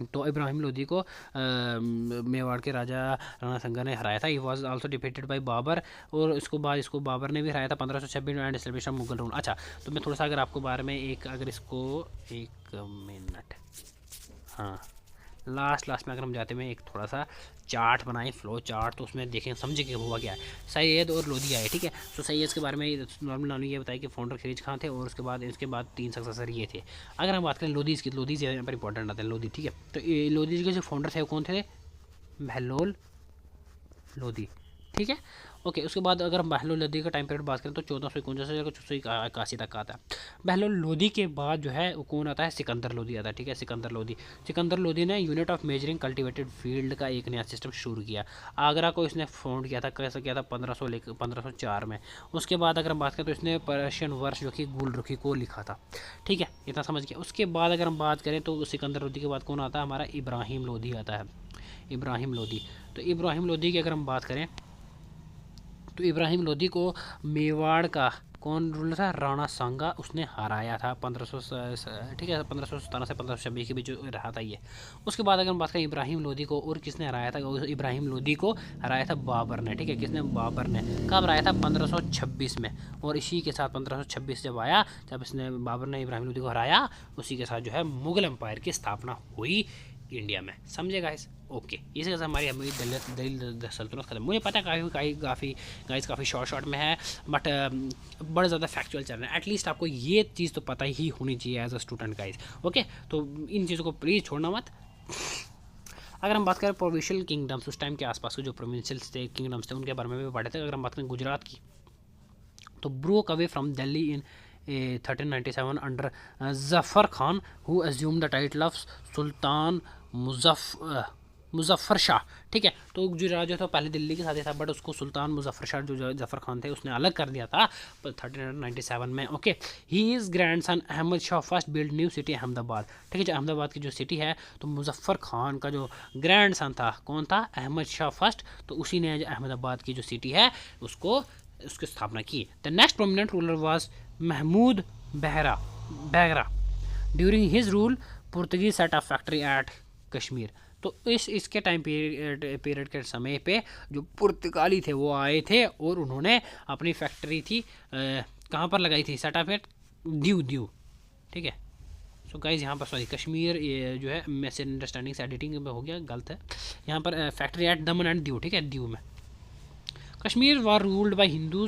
तो इब्राहिम लोदी को मेवाड़ के राजा राणा संगा ने हराया था। He was also defeated by Babur, और इसको बाबर ने भी हराया था 1526 एंड एस्टेब्लिश मुगल रूल। अच्छा, तो मैं थोड़ा सा अगर आपको बारे में एक मिनट, हाँ, लास्ट में अगर हम जाते हैं एक थोड़ा सा चार्ट बनाएं, फ्लो चार्ट, तो उसमें देखें समझे कि हुआ क्या है। सैयद और लोधी आए, ठीक है। तो सैयद के बारे में नॉर्मल नॉलेज ये बताया कि फाउंडर खलीज खान थे, और इसके बाद 3 सक्सेसर ये थे। अगर हम बात करें लोधी की, लोधी से यहाँ पर इंपॉर्टेंट आते हैं लोधी, ठीक है। तो लोधी के जो फाउंडर थे वो कौन थे? बहलोल लोधी, ठीक है, ओके। उसके बाद अगर हम बहलोल लोधी का टाइम पीरियड बात करें तो 1451 से 1481 तक आता है। बहलोल लोधी के बाद जो है वो कौन आता है? सिकंदर लोधी आता है, ठीक है। सिकंदर लोधी ने unit of measuring cultivated field का एक नया सिस्टम शुरू किया। आगरा को इसने फाउंड किया था, कैसे किया था? 1504 में। उसके बाद अगर हम बात करें तो इसने पर्शियन वर्ष जो कि गुलरुखी को लिखा था, ठीक है, इतना समझ गया। उसके बाद अगर हम बात करें तो सिकंदर लोधी के बाद कौन आता है? हमारा इब्राहिम लोधी आता है, इब्राहिम लोधी। तो इब्राहिम लोधी की अगर हम बात करें तो इब्राहिम लोधी को मेवाड़ का कौन रूलर था? राणा सांगा, उसने हराया था 1500, ठीक है, 1517 से 1526 के बीच जो रहा था ये। उसके बाद अगर हम बात करें इब्राहिम लोधी को, और किसने हराया था? इब्राहिम लोधी को हराया था बाबर ने, ठीक है। किसने? बाबर ने। कब हराया था? 1526 में। और इसी के साथ 1526 जब आया, जब इसने बाबर ने इब्राहिम लोधी को हराया, उसी के साथ जो है मुगल एम्पायर की स्थापना हुई इंडिया में, समझे गाइस? ओके, इसी के साथ हमारी दलील सल्तनत खत्म। मुझे पता है काफ़ी शॉर्ट में है, बट बड़ा ज़्यादा फैक्चुअल चल रहा है। एटलीस्ट आपको ये चीज़ तो पता ही होनी चाहिए as a student guys, okay. तो इन चीज़ों को प्लीज़ छोड़ना मत। अगर हम बात करें प्रोविंशियल किंगडम्स, उस टाइम के आसपास के जो प्रोविंशियल किंगडम्स थे उनके बारे में भी पढ़े थे। अगर हम बात करें गुजरात की, तो broke away from Delhi in 1397 under Zafar Khan who assume the title of Sultan Muzaffar Shah, ठीक है। तो गुजरात जो था पहले दिल्ली के साथ ही था, बट उसको सुल्तान मुजफ्फर शाह जो जफ़र खान थे उसने अलग कर दिया था 1397 में, okay. He is grand son Ahmad Shah first build new city Ahmedabad, ठीक है। जो अहमदाबाद की जो सिटी है, तो मुजफ्फर खान का जो ग्रैंड सन था कौन था? अहमद शाह फर्स्ट। तो उसी ने अहमदाबाद की जो सिटी है उसकी स्थापना की। The next prominent ruler was Mahmud Begada. During his rule Portuguese set up factory at Kashmir. तो इसके टाइम पीरियड के समय पे जो पुर्तगाली थे वो आए थे, और उन्होंने अपनी फैक्ट्री थी कहाँ पर लगाई थी? सेट अप एट दीव, ठीक है। सो गाइज यहाँ पर सॉरी कश्मीर ये जो है मिस अंडरस्टैंडिंग से एडिटिंग में हो गया, गलत है। यहाँ पर factory at Daman and Diu, ठीक है, दीव में। Kashmir were ruled by Hindu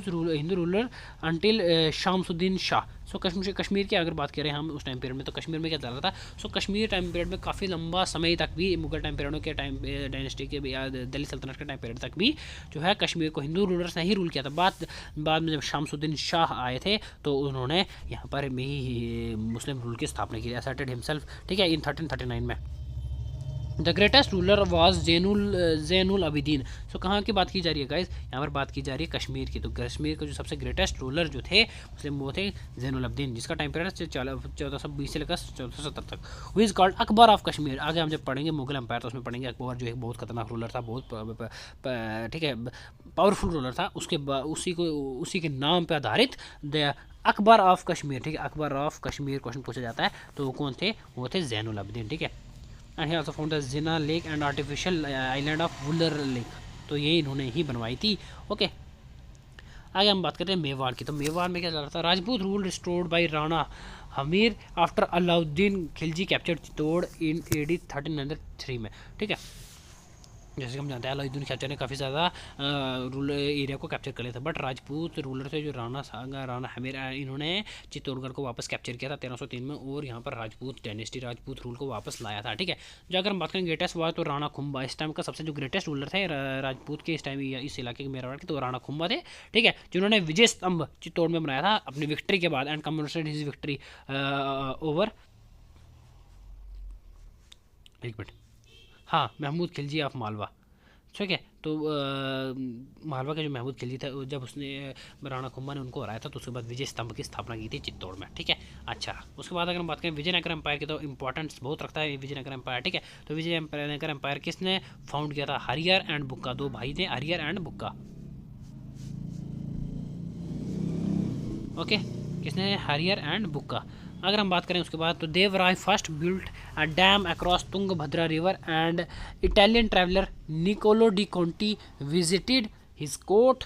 ruler until Shamsuddin Shah. So Kashmir की अगर बात करें हम उस टाइम पीरियड में, तो कश्मीर में क्या चल रहा था? सो कश्मीर टाइम पीरियड में काफ़ी लंबा समय तक भी, मुगल टाइम पीरियडों के टाइम डायनेस्टी के या दिल्ली सल्तनत के टाइम पीरियड तक भी जो है कश्मीर को हिंदू रूलर्स ने ही रूल किया था। बाद में जब शामसुद्दीन शाह आए थे तो उन्होंने यहाँ पर भी मुस्लिम रूल की स्थापना की, असर्टेड हिमसेल्फ, ठीक है, इन 1339 में। The greatest ruler was Zainul Abidin. So कहाँ की बात की जा रही है गाइज? यहाँ पर बात की जा रही है कश्मीर की। तो कश्मीर के जो सबसे ग्रेटेस्ट रूलर जो थे मुस्लिम वो थे जैनुल अबिदीन, जिसका टाइम पीरियड 1420 से लेकर 1470 तक। Who is called Akbar of Kashmir. आगे हम जब पढ़ेंगे मुगल एम्पायर तो उसमें पढ़ेंगे अकबर जो एक बहुत खतरनाक रूलर था, बहुत ठीक है पावरफुल रूलर था। उसी के नाम पर आधारित द अकबर ऑफ कश्मीर, ठीक है, अकबर ऑफ कश्मीर क्वेश्चन पूछा जाता है। तो वो कौन थे? वो थे जैनुल अबिदीन, ठीक है। And he also found the Jinnah lake and artificial island of Wular lake. तो ये इन्होंने ही बनवाई थी, ओके। आगे हम बात करते हैं मेवाड़ की। तो मेवाड़ में क्या चल रहा था? Rajput rule restored by Rana Hamir after Alauddin Khilji captured Chittor in AD 1303 में, ठीक है। जैसे कि हम जानते हैं अलाउद्दीन खिलजी ने काफ़ी ज़्यादा रूरल एरिया को कैप्चर कर लिया था, बट राजपूत रूलर थे जो राणा हमीर, इन्होंने चित्तौड़गढ़ को वापस कैप्चर किया था 1303 में, और यहाँ पर राजपूत रूल को वापस लाया था, ठीक है। जो अगर हम बात करें ग्रेटेस्ट हुआ तो राणा खुम्बा इस टाइम का सबसे जो ग्रेटेस्ट रूलर थे राजपूत के इस टाइम इस इलाके के मेवाड़ के, तो राणा खुम्बा थे, ठीक है, जिन्होंने विजय स्तंभ चित्तौड़ में बनाया था अपनी विक्ट्री के बाद, and commemorated his victory over, एक मिनट, हाँ, महमूद खिलजी ऑफ मालवा, ठीक है। तो मालवा के जो महमूद खिलजी था, जब उसने राणा खुम्बा ने उनको हराया था, तो उसके बाद विजय स्तंभ की स्थापना की थी चित्तौड़ में, ठीक है। अच्छा, उसके बाद अगर हम बात करें विजयनगर एम्पायर की, तो इंपॉर्टेंस बहुत रखता है विजयनगर एम्पायर, ठीक है। तो विजयनगर एम्पायर किसने फाउंड किया था? हरियर एंड बुक्का, दो भाई थे, हरियर एंड बुक्का, ओके। किसने? हरियर एंड बुक्का। अगर हम बात करें उसके बाद, तो Devaraya first built a dam across Tungabhadra river and Italian traveller Niccolo de Conti visited his court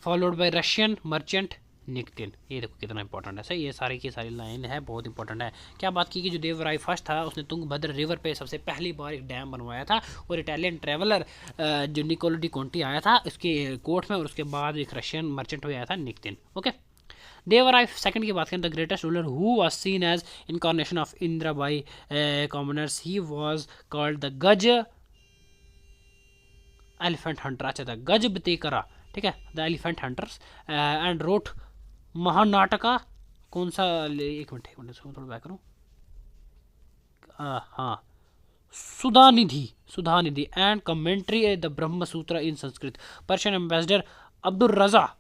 followed by Russian merchant Nikitin. ये देखो कितना इंपॉर्टेंट है, सही, ये सारी की सारी लाइन है, बहुत इंपॉर्टेंट है। क्या बात की कि जो देवराय फर्स्ट था उसने तुंगभद्र रिवर पे सबसे पहली बार एक डैम बनवाया था, और इटालियन ट्रैवलर जो निकोलो डी कॉन्टी आया था उसके कोर्ट में, और उसके बाद एक रशियन मर्चेंट हुआ था निकटिन। ओके, देवराय सेकंड की बात करें, the greatest ruler who was seen as incarnation of Indra by commoners, he was called the Gaja elephant hunter. अच्छा था गज बतेकरा, ठीक है, the elephant hunters and wrote Mahanataka. कौन सा, एक मिनट थोड़ा बैक करूँ, हाँ, सुधानिधि एंड कमेंट्री द ब्रह्म सूत्र इन संस्कृत। पर्शियन एम्बेसडर अब्दुल रजा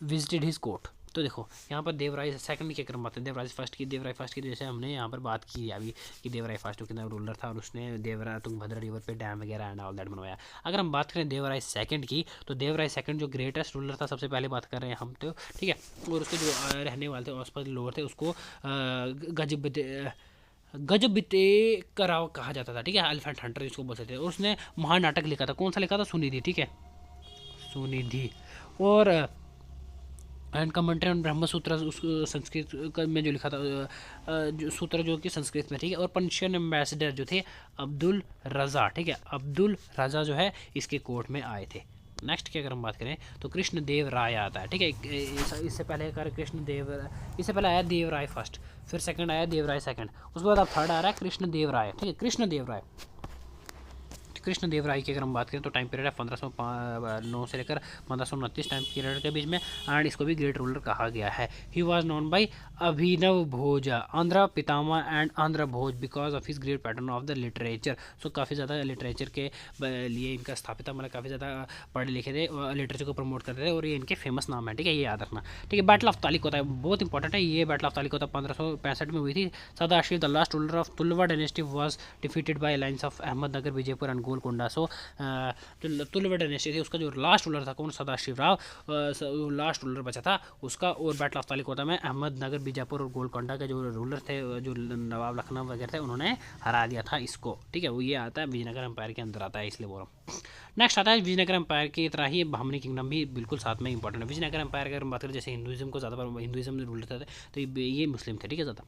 विजिटेड हिज कोर्ट। तो देखो यहाँ पर देवराय सेकंड की क्रम बात है, देवराय फर्स्ट की जैसे हमने यहाँ पर बात की अभी कि देवराय फर्स्ट कितना रूलर था और उसने देवराय तुंगभद्रा रिवर पे डैम वगैरह एंड ऑल दैट बनवाया। अगर हम बात करें देवराय सेकंड की, तो देवराय सेकंड जो ग्रेटेस्ट रूलर था, सबसे पहले बात कर रहे हैं हम, तो ठीक है, और उसके जो रहने वाले थे आसपास लोग थे उसको गजबिते कराव कहा जाता था, ठीक है, एलिफेंट हंटर जिसको बोलते थे। और उसने महानाटक लिखा था, कौन सा लिखा था, सुनिधि, ठीक है, सुनिधि। और एंड कमेंट्री ऑन ब्रह्म सूत्र उस संस्कृत में जो लिखा था, जो सूत्र जो कि संस्कृत में, ठीक है। और पर्शियन एम्बेसडर जो थे अब्दुल रज़ा, ठीक है, अब्दुल रज़ा जो है इसके कोर्ट में आए थे। नेक्स्ट की अगर हम बात करें तो कृष्ण देव राय आता है, ठीक है, इससे पहले इससे पहले आया देवराय फर्स्ट, फिर सेकंड आया देवराय सेकंड, उसके बाद अब थर्ड आ रहा है कृष्ण देव राय, ठीक है, कृष्ण देव राय। कृष्ण देव राय की अगर हम बात करें तो टाइम पीरियड है 1509 से लेकर 1529 टाइम पीरियड के बीच में, एंड इसको भी ग्रेट रूलर कहा गया है। He was known by Abhinav Bhoj Andhra Pitamah and Andhra Bhoj because of his great patron of the literature. So काफ़ी ज़्यादा लिटरेचर के लिए इनका स्थापित, मतलब काफ़ी ज़्यादा पढ़े लिखे थे, लिटरेचर को प्रमोट करते थे, और ये इनके फेमस नाम है, ठीक है, ये याद रखना, ठीक है। बैटल ऑफ तालिकोटा है, बहुत इंपॉर्टेंट है ये। बैटल ऑफ तालिकोटा 1565 में हुई थी। Sadashiv the last ruler of Tuluva dynasty was defeated by alliance of Ahmednagar, Vijayapur and Golconda. So Tuluva dynasty थी, उसका जो लास्ट रूलर था कौन, सदाशिव राव, लास्ट रूलर बचा था उसका। और बैटल ऑफ तालिकोटा में अहमदनगर, बीजापुर और गोलकोंडा के जो रूलर थे, जो नवाब लखनऊ वगैरह थे, उन्होंने हरा दिया था इसको, ठीक है। वो ये आता है विजयनगर एम्पायर के अंदर आता है, इसलिए बोल रहा हूँ। नेक्स्ट आता है विजयनगर एम्पायर की तरह ही बहमनी किंगडम भी बिल्कुल साथ में इंपॉर्टेंट है। विजयनगर एम्पायर अगर हम बात करें, जैसे हिंदुइज्म को ज़्यादा, हिंदुइज्म रूलर थे तो ये मुस्लिम थे, ठीक है, ज़्यादा।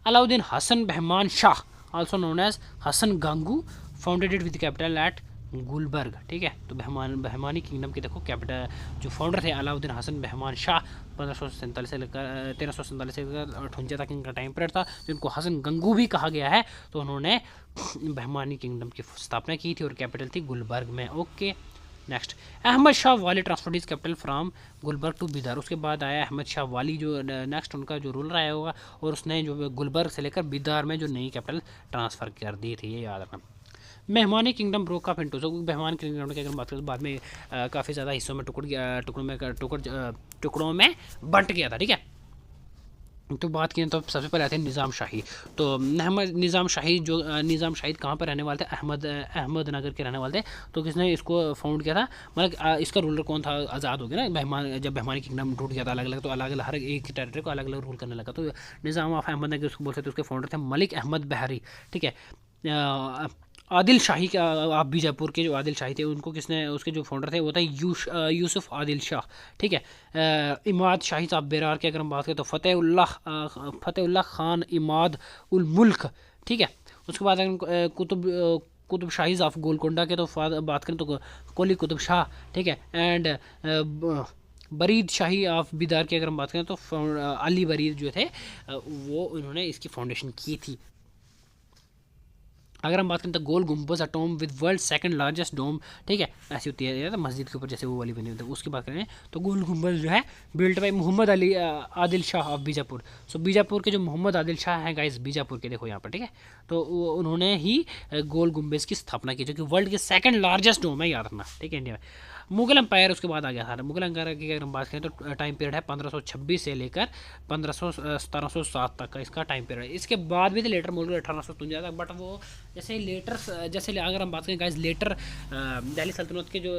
Alauddin Hasan Bahman Shah also known as Hasan Gangu founded it with capital at Gulbarga, ठीक है। तो बहमानी किंगडम के देखो कैपिटल जो फाउंडर थे अलाउद्दीन हसन बहमान शाह, 1547 से लेकर 1347 से लेकर 58 तक इनका टाइम पीरियड था, जिनको हसन गंगू भी कहा गया है। तो उन्होंने बहमानी किंगडम की स्थापना की थी और कैपिटल थी गुलबर्ग में। Okay, next Ahmad Shah Wali transferred his capital from Gulbarga to Bidar. उसके बाद आया अहमद शाह वाली, जो नेक्स्ट उनका जो रूलर आया होगा, और उसने जो गुलबर्ग से लेकर बिदार में जो नई कैपिटल ट्रांसफ़र कर दी थी, ये याद रखना। मेहमानी किंगडम ब्रोक ऑफ इनटू, मेहमान किंगडम की अगर बात करें तो बाद में काफ़ी ज़्यादा हिस्सों में टुकड़ों में बंट गया था, ठीक है। तो बात करें तो सबसे पहले आते हैं निज़ाम शाही। तो निज़ाम शाही कहाँ पर रहने वाले थे, अहमदनगर के रहने वाले थे। तो किसने इसको फाउंड किया था, मतलब इसका रूलर कौन था, आज़ाद हो गया ना जब बहमानी किंगडम टूट गया था अलग अलग, तो अलग अलग हर एक टेरिटरी को अलग अलग रूल करने लगा। तो निज़ाम ऑफ अहमदनगर उसको बोलते थे, उसके फाउंडर थे मलिक अहमद बहरी, ठीक है। आदिल शाही का, आप बीजापुर के जो आदिल शाही थे उनको किसने, उसके जो फाउंडर थे वो था यूसुफ आदिल शाह, ठीक है। इमाद शाही साहब बेरार की अगर हम बात करें तो फ़तेहुल्लाह खान इमाद उल मुल्क, ठीक है। उसके बाद अगर कुतुब शाही ऑफ गोलकोंडा के तो बात करें तो कोली कुतुब शाह, ठीक है। एंड बरीद शाही ऑफ बिदार की अगर हम बात करें तो अली बरीद जो थे वो उन्होंने इसकी फाउंडेशन की थी। अगर हम बात करें तो Gol Gumbaz a tomb with world second largest dome, ठीक है, ऐसी होती है मस्जिद के ऊपर जैसे वो वाली बनी होती है, उसकी बात करें तो गोल गुम्बज जो है built by Mohammad Ali Adil Shah of Bijapur. So Bijapur के जो मोहम्मद आदिल शाह हैं गाइस, बीजापुर के देखो यहाँ पर, ठीक है, तो उन्होंने ही गोल गुम्बज की स्थापना की, जो कि वर्ल्ड के सेकंड लार्जेस्ट डोम है, याद रखना, ठीक है, इंडिया में। मुगल एम्पायर उसके बाद आ गया था। मुगल एम्पायर की अगर हम बात करें तो टाइम पीरियड है 1526 से लेकर 1707 तक का इसका टाइम पीरियड है। इसके बाद भी थे लेटर मुगल 1853 तक, बट वो जैसे लेटर जैसे अगर हम बात करें गाइस लेटर दिल्ली सल्तनत के जो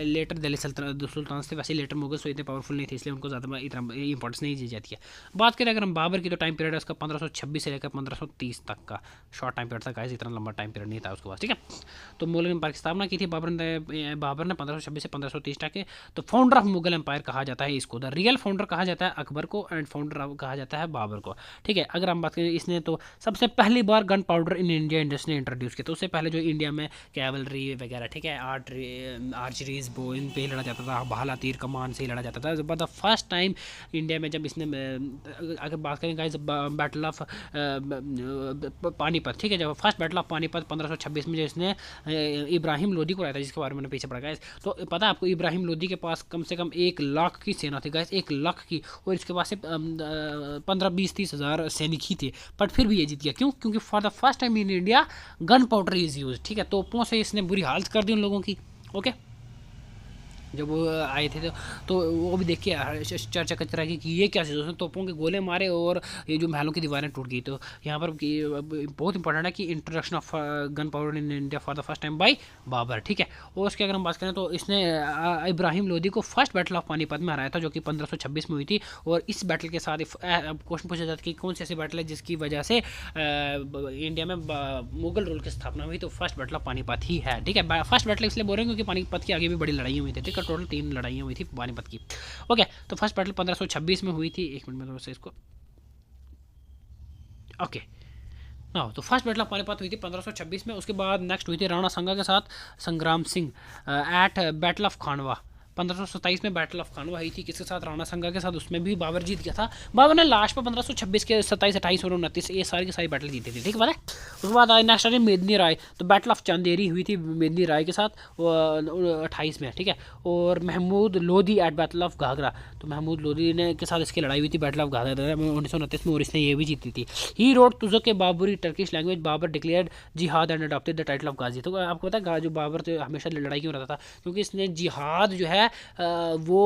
लेटर दिल्ली सुल्तान थे, वैसे लेटर मुगल इतने पावरफुल नहीं थे, इसलिए उनको ज़्यादा इतना इंपॉर्टेंस नहीं दी जाती है। बात करें अगर हम बाबर की तो टाइम पीरियड है उसका 1526 से लेकर 1530 तक का शॉर्ट टाइम पीरियड था गाइस, इतना लंबा टाइम पीरियड नहीं था उसके पास, ठीक है। तो मुगल एम्पायर की स्थापना की थी बाबर ने 1526 से 1530 तक के। तो फाउंडर ऑफ मुगल एम्पायर कहा जाता है इसको, द रियल फाउंडर कहा जाता है अकबर को, एंड फाउंडर कहा जाता है बाबर को, ठीक है। अगर हम बात करें इसने तो सबसे पहली बार gun powder in India industry ने इंट्रोड्यूस किया, तो उससे पहले जो इंडिया में कैवलरी वगैरह, ठीक है, आर्चरीज बो इन पे लड़ा जाता था, भाला तीर कमान से ही लड़ा जाता था। But the first time India में जब इसने अगर बात करें गाइस बैटल ऑफ पानीपत, ठीक है, जब फर्स्ट बैटल ऑफ पानीपत 1526 में जो इसने इब्राहिम लोदी को लाया था, जिसके बारे में पीछे पड़ा गाइस। तो पता है आपको इब्राहिम लोदी के पास कम से कम 1 लाख की सेना थी गाइस, 1 लाख की, और इसके पास से 15-20-30 हज़ार सैनिक ही थे, बट फिर भी ये जीत गया। क्यों? क्योंकि for the first time in India gun powder is use, ठीक है। तोपों से इसने बुरी हालत कर दी उन लोगों की, ओके। जब वो आए थे तो वो भी देख के चर्चा करते रहे कि ये क्या चीज़, उसने तोपों के गोले मारे और ये जो महलों की दीवारें टूट गई। तो यहाँ पर बहुत इंपॉर्टेंट है कि introduction of gun powder in India for the first time by Babur, ठीक है। और उसके अगर हम बात करें तो इसने इब्राहिम लोदी को फर्स्ट बैटल ऑफ पानीपत में हराया था, जो कि 1526 में हुई थी। और इस बैटल के साथ क्वेश्चन पूछा जाता है कि कौन सी ऐसी बैटल है जिसकी वजह से इंडिया में मुगल रूल की स्थापना हुई, तो फर्स्ट बैटल ऑफ पानीपत ही है, ठीक है। फर्स्ट बैटल इसलिए बोल रहे हैं क्योंकि पानीपत की आगे भी बड़ी लड़ाई हुई थी, ठीक है। टोटल 3 लड़ाइयाँ हुई थी पानीपत की, ओके। तो फर्स्ट बैटल 1526 में हुई थी, 1 मिनट में इसको, ओके। तो फर्स्ट बैटल ऑफ पानीपत हुई थी 1526 में। उसके बाद नेक्स्ट हुई थी राणा सांगा के साथ संग्राम सिंह एट बैटल ऑफ खानवा। 1527 में बैटल ऑफ खानवा हुई थी, किसके साथ? राणा सांगा के साथ। उसमें भी बाबर जीत गया था। बाबर ने लास्ट में 1526 के 27, 28 और 29 ये सारी की सारी बैटल जीती थी, ठीक है। उसके बाद नेक्स्ट आ रही मेदनी राय, तो बैटल ऑफ चंदेरी हुई थी मेदनी राय के साथ 28 में, ठीक है। और Mahmud Lodhi at battle of Ghaghra, तो महमूद लोधी ने के साथ इसकी लड़ाई हुई थी बैटल ऑफ घाघरा 1929 में, और इसने ये भी जीती थी। ही रोड तुजक के Baburi Turkish language, Babur declared jihad and adopted the title of Ghazi. तो आपको पता है जो बाबर तो हमेशा लड़ाई क्यों रहता था? क्योंकि इसने जिहाद जो है वो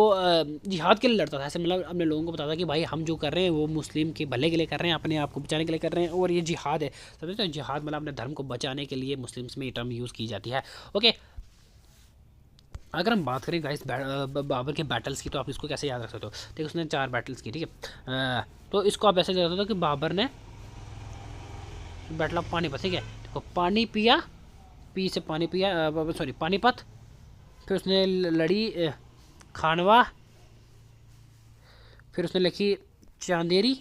जिहाद के लिए लड़ता था, ऐसे मतलब अपने लोगों को बताता कि भाई हम जो कर रहे हैं वो मुस्लिम के भले के लिए कर रहे हैं, अपने आप को बचाने के लिए कर रहे हैं, और ये जिहाद है, समझते हैं। जिहाद मतलब अपने धर्म को बचाने के लिए मुस्लिम्स में ये टर्म यूज़ की जाती है, ओके। अगर हम बात करें गाइस बाबर के बैटल्स की, तो आप इसको कैसे याद रख सकते हो? देखो उसने 4 बैटल्स की, ठीक है। तो इसको आप ऐसे याद रख सकते हो कि बाबर ने बैटल ऑफ पानीपत, ठीक है, देखो पानी पिया, पी से पानी पिया, सॉरी पानीपत, फिर उसने लड़ी खानवा, फिर उसने लिखी चांदेरी,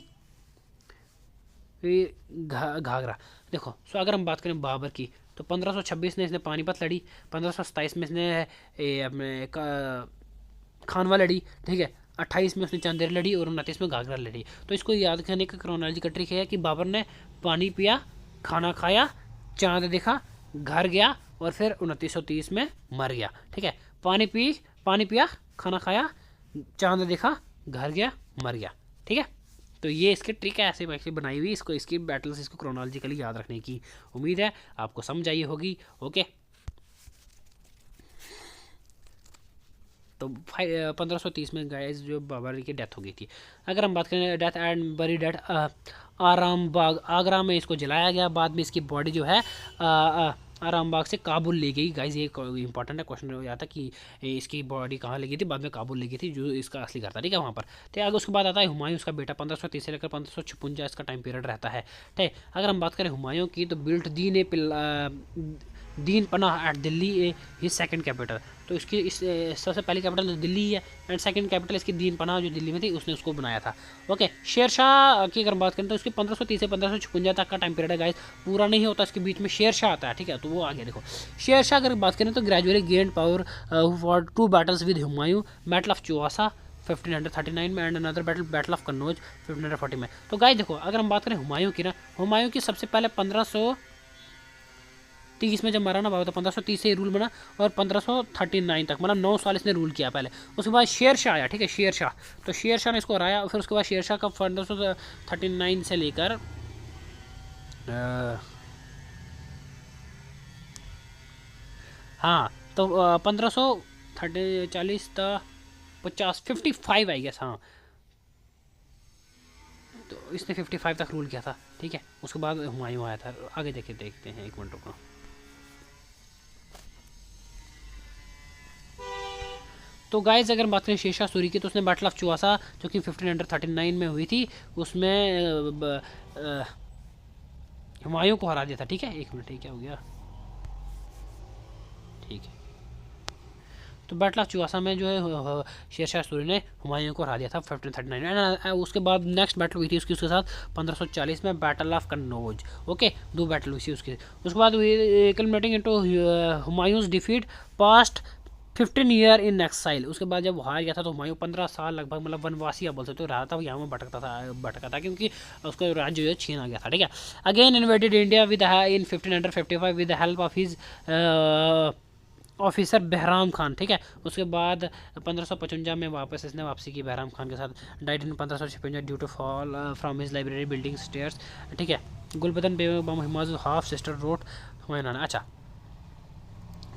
फिर घाघरा। देखो सो अगर हम बात करें बाबर की, तो 1526 में इसने पानीपत लड़ी, 1527 में इसने अपने खानवा लड़ी, ठीक है, 28 में उसने चांदेरी लड़ी, और 29 में घाघरा लड़ी। तो इसको याद करने का क्रोनोलॉजी का ट्रिक है कि बाबर ने पानी पिया, खाना खाया, चांद देखा, घर गया, और फिर 2930 में मर गया, ठीक है। पानी पिया, खाना खाया, चांद देखा, घर गया, मर गया, ठीक है। तो ये इसकी ट्रिक है, ऐसे वैसे बनाई हुई, इसको इसकी बैटल्स इसको क्रोनोलॉजिकली याद रखने की उम्मीद है आपको समझ आई होगी, ओके। तो 1530 में गाइस जो बाबर की डेथ हो गई थी। अगर हम बात करें डेथ एंड बरी डेथ आराम बाग, आगरा में इसको जलाया गया। बाद में इसकी बॉडी जो है आराम बाग से काबुल ले गई। गाइस ये इंपॉर्टेंट है, क्वेश्चन हो जाता कि इसकी बॉडी कहाँ ले गई थी? बाद में काबुल ले गई थी, जो इसका असली घर था, ठीक है, वहाँ पर। तो आगे उसके बाद आता है हुमायूं, उसका बेटा। 1530 से लेकर 1556 इसका टाइम पीरियड रहता है, ठीक है। अगर हम बात करें हुमायूं की, तो built Din Panah at Delhi his second capital. तो इसकी इस सबसे पहली कैपिटल तो दिल्ली है, एंड सेकंड कैपिटल इसकी दीन पनाह जो दिल्ली में थी उसने उसको बनाया था, ओके। शेर शाह की अगर बात करें तो इसकी 1530 से 1556 तक का टाइम पीरियड है गाइस, पूरा नहीं होता, इसके बीच में शेर शाह आता है, ठीक है। तो वो आगे देखो, शेर शाह अगर बात करें तो gradually gain power for 2 battles with Humayun, battle of Chausa 1539 में, and another battle of Kannauj 1540 में। तो गाइस देखो अगर हम बात करें हुमायूं की ना, हुमायूं की सबसे पहले 1530 में जब मरा ना बाबा, तो 1530 से ही रूल बना, और 1539 तक मतलब 9 साल इसने रूल किया पहले। उसके बाद शेर शाह आया, ठीक है, शेर शाह। तो शेर शाह ने इसको हराया, और फिर उसके बाद शेर शाह का 1539 से लेकर हाँ, तो 1539 40 था, 50, 55 आई गेस, हाँ। तो इसने 55 तक रूल किया था, ठीक है। उसके बाद हुमायूं आया था। आगे देखते हैं, एक मिनट रुको। तो गाइस अगर बात करें शेरशाह सूरी की, तो उसने बैटल ऑफ चुआसा जो कि 1539 में हुई थी, उसमें हुमायूं को हरा दिया था, ठीक है। एक मिनट, क्या हो गया, ठीक है। तो बैटल ऑफ चुआसा में जो है शेरशाह सूरी ने हुमायूं को हरा दिया था 1539 में। उसके बाद नेक्स्ट बैटल हुई थी उसके साथ 1540 में, battle of Kannauj. Okay, 2 battle हुई थी उसके बाद हुई culminating into Humayun's defeat past 15 year in exile. उसके बाद जब वो हार गया था तो हुमायूं 15 साल लगभग, मतलब वनवासी आप बोल सकते हो, रहा था, यहाँ में भटका था क्योंकि उसका राज्य जो है छीना गया था, ठीक है। Again invaded India with in 1555 with the help of his officer Bahram Khan, ठीक है। उसके बाद 1555 में इसने वापसी की बहराम खान के साथ। Died in 1556 due to fall from his library building stairs, ठीक है। Gulbadan Begum Humayun's half sister wrote Humayun. अच्छा,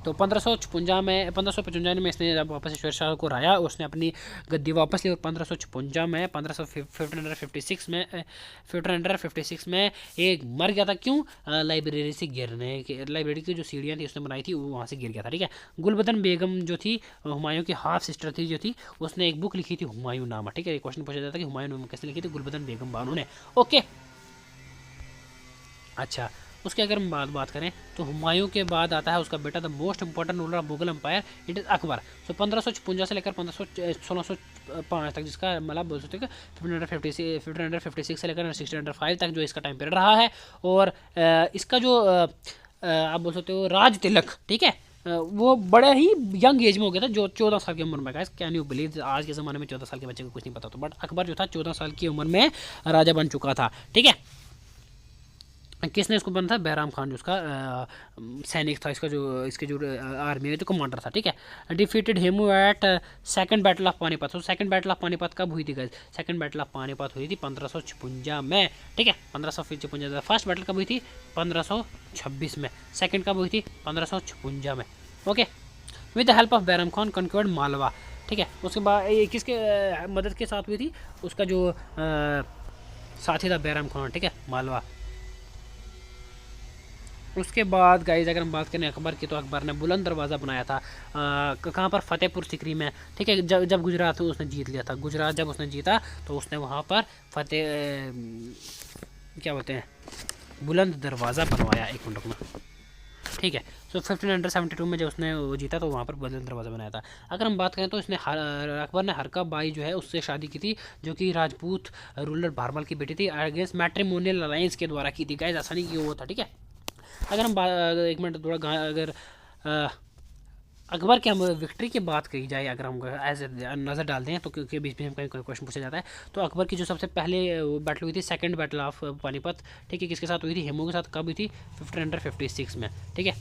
तो 1555 में इसने जब वापस शेरशाह को हराया, उसने अपनी गद्दी वापस ली। और 1556 में 1556 में एक मर गया था। क्यों? लाइब्रेरी से गिरने के, लाइब्रेरी की जो सीढ़ियाँ थी उसने बनाई थी, वो वहाँ से गिर गया था, ठीक है। गुलबदन बेगम जो थी हुमायूं की हाफ सिस्टर थी, जो थी उसने एक बुक लिखी थी हुमायूं नामा, ठीक है। क्वेश्चन पूछा जाता है कि हुमायूं नामा कैसे लिखी थी? गुलबदन बेगम बानो ने। ओके, अच्छा। उसके अगर हम बात करें तो हुमायूं के बाद आता है उसका बेटा, the most important ruler of Mughal empire, it is Akbar. तो 1556 से लेकर 1605 तक, जिसका मतलब बोल सकते हैं कि 1556 से लेकर 1605 तक जो इसका टाइम पीरियड रहा है। और इसका जो आप बोल सकते हो राज तिलक, ठीक है, वो बड़े ही यंग एज में हो गया था, जो 14 साल की उम्र में। गाइस कैन यू बिलीव, आज के ज़माने में 14 साल के बच्चे को कुछ नहीं पता था, बट अकबर जो था 14 साल की उम्र में राजा बन चुका था, ठीक है। किसने इसको बना था? बहराम खान, जो उसका सैनिक था, इसके जो आर्मी है, जो कमांडर था, ठीक है। Defeated him at second battle of Panipat. तो सेकंड बैटल ऑफ पानीपत कब हुई थी guys? Second battle of Panipat हुई थी 1556 में, ठीक है। 1556। फर्स्ट बैटल कब हुई थी? 1526 में। सेकंड कब हुई थी? 1556 में। Okay, with the help of Bairam Khan conquered Malwa, ठीक है। उसके बाद किसके मदद के साथ हुई थी? उसका जो साथी था बहराम खान, ठीक है, मालवा। उसके बाद गाइज अगर हम बात करें अकबर की, तो अकबर ने बुलंद दरवाज़ा बनाया था कहाँ पर? फतेहपुर सिकरी में, ठीक है। जब गुजरात उसने जीत लिया था, गुजरात जब उसने जीता तो उसने वहाँ पर क्या बोलते हैं, बुलंद दरवाज़ा बनवाया। एक मिनट में, ठीक है। सो 1572 में जब उसने वो जीता तो वहाँ पर बुलंद दरवाज़ा बनाया था। अगर हम बात करें तो इसने अकबर ने हरका बाई जो है उससे शादी की थी, जो कि राजपूत रूलर भारमल की बेटी थी, अगेंस्ट मैट्रिमोनियल अलायंस के द्वारा की थी। गाइज ऐसा नहीं कि वो था, ठीक है। अगर हम एक मिनट थोड़ा अगर अकबर की हम विक्ट्री की बात करी जाए, अगर हम एज नज़र डालते हैं तो क्योंकि बीच में कहीं क्वेश्चन पूछा जाता है, तो अकबर की जो सबसे पहले बैटल हुई थी सेकंड बैटल ऑफ पानीपत, ठीक है, किसके साथ हुई थी? हेमू के साथ। कब हुई थी? 1556 में, ठीक है।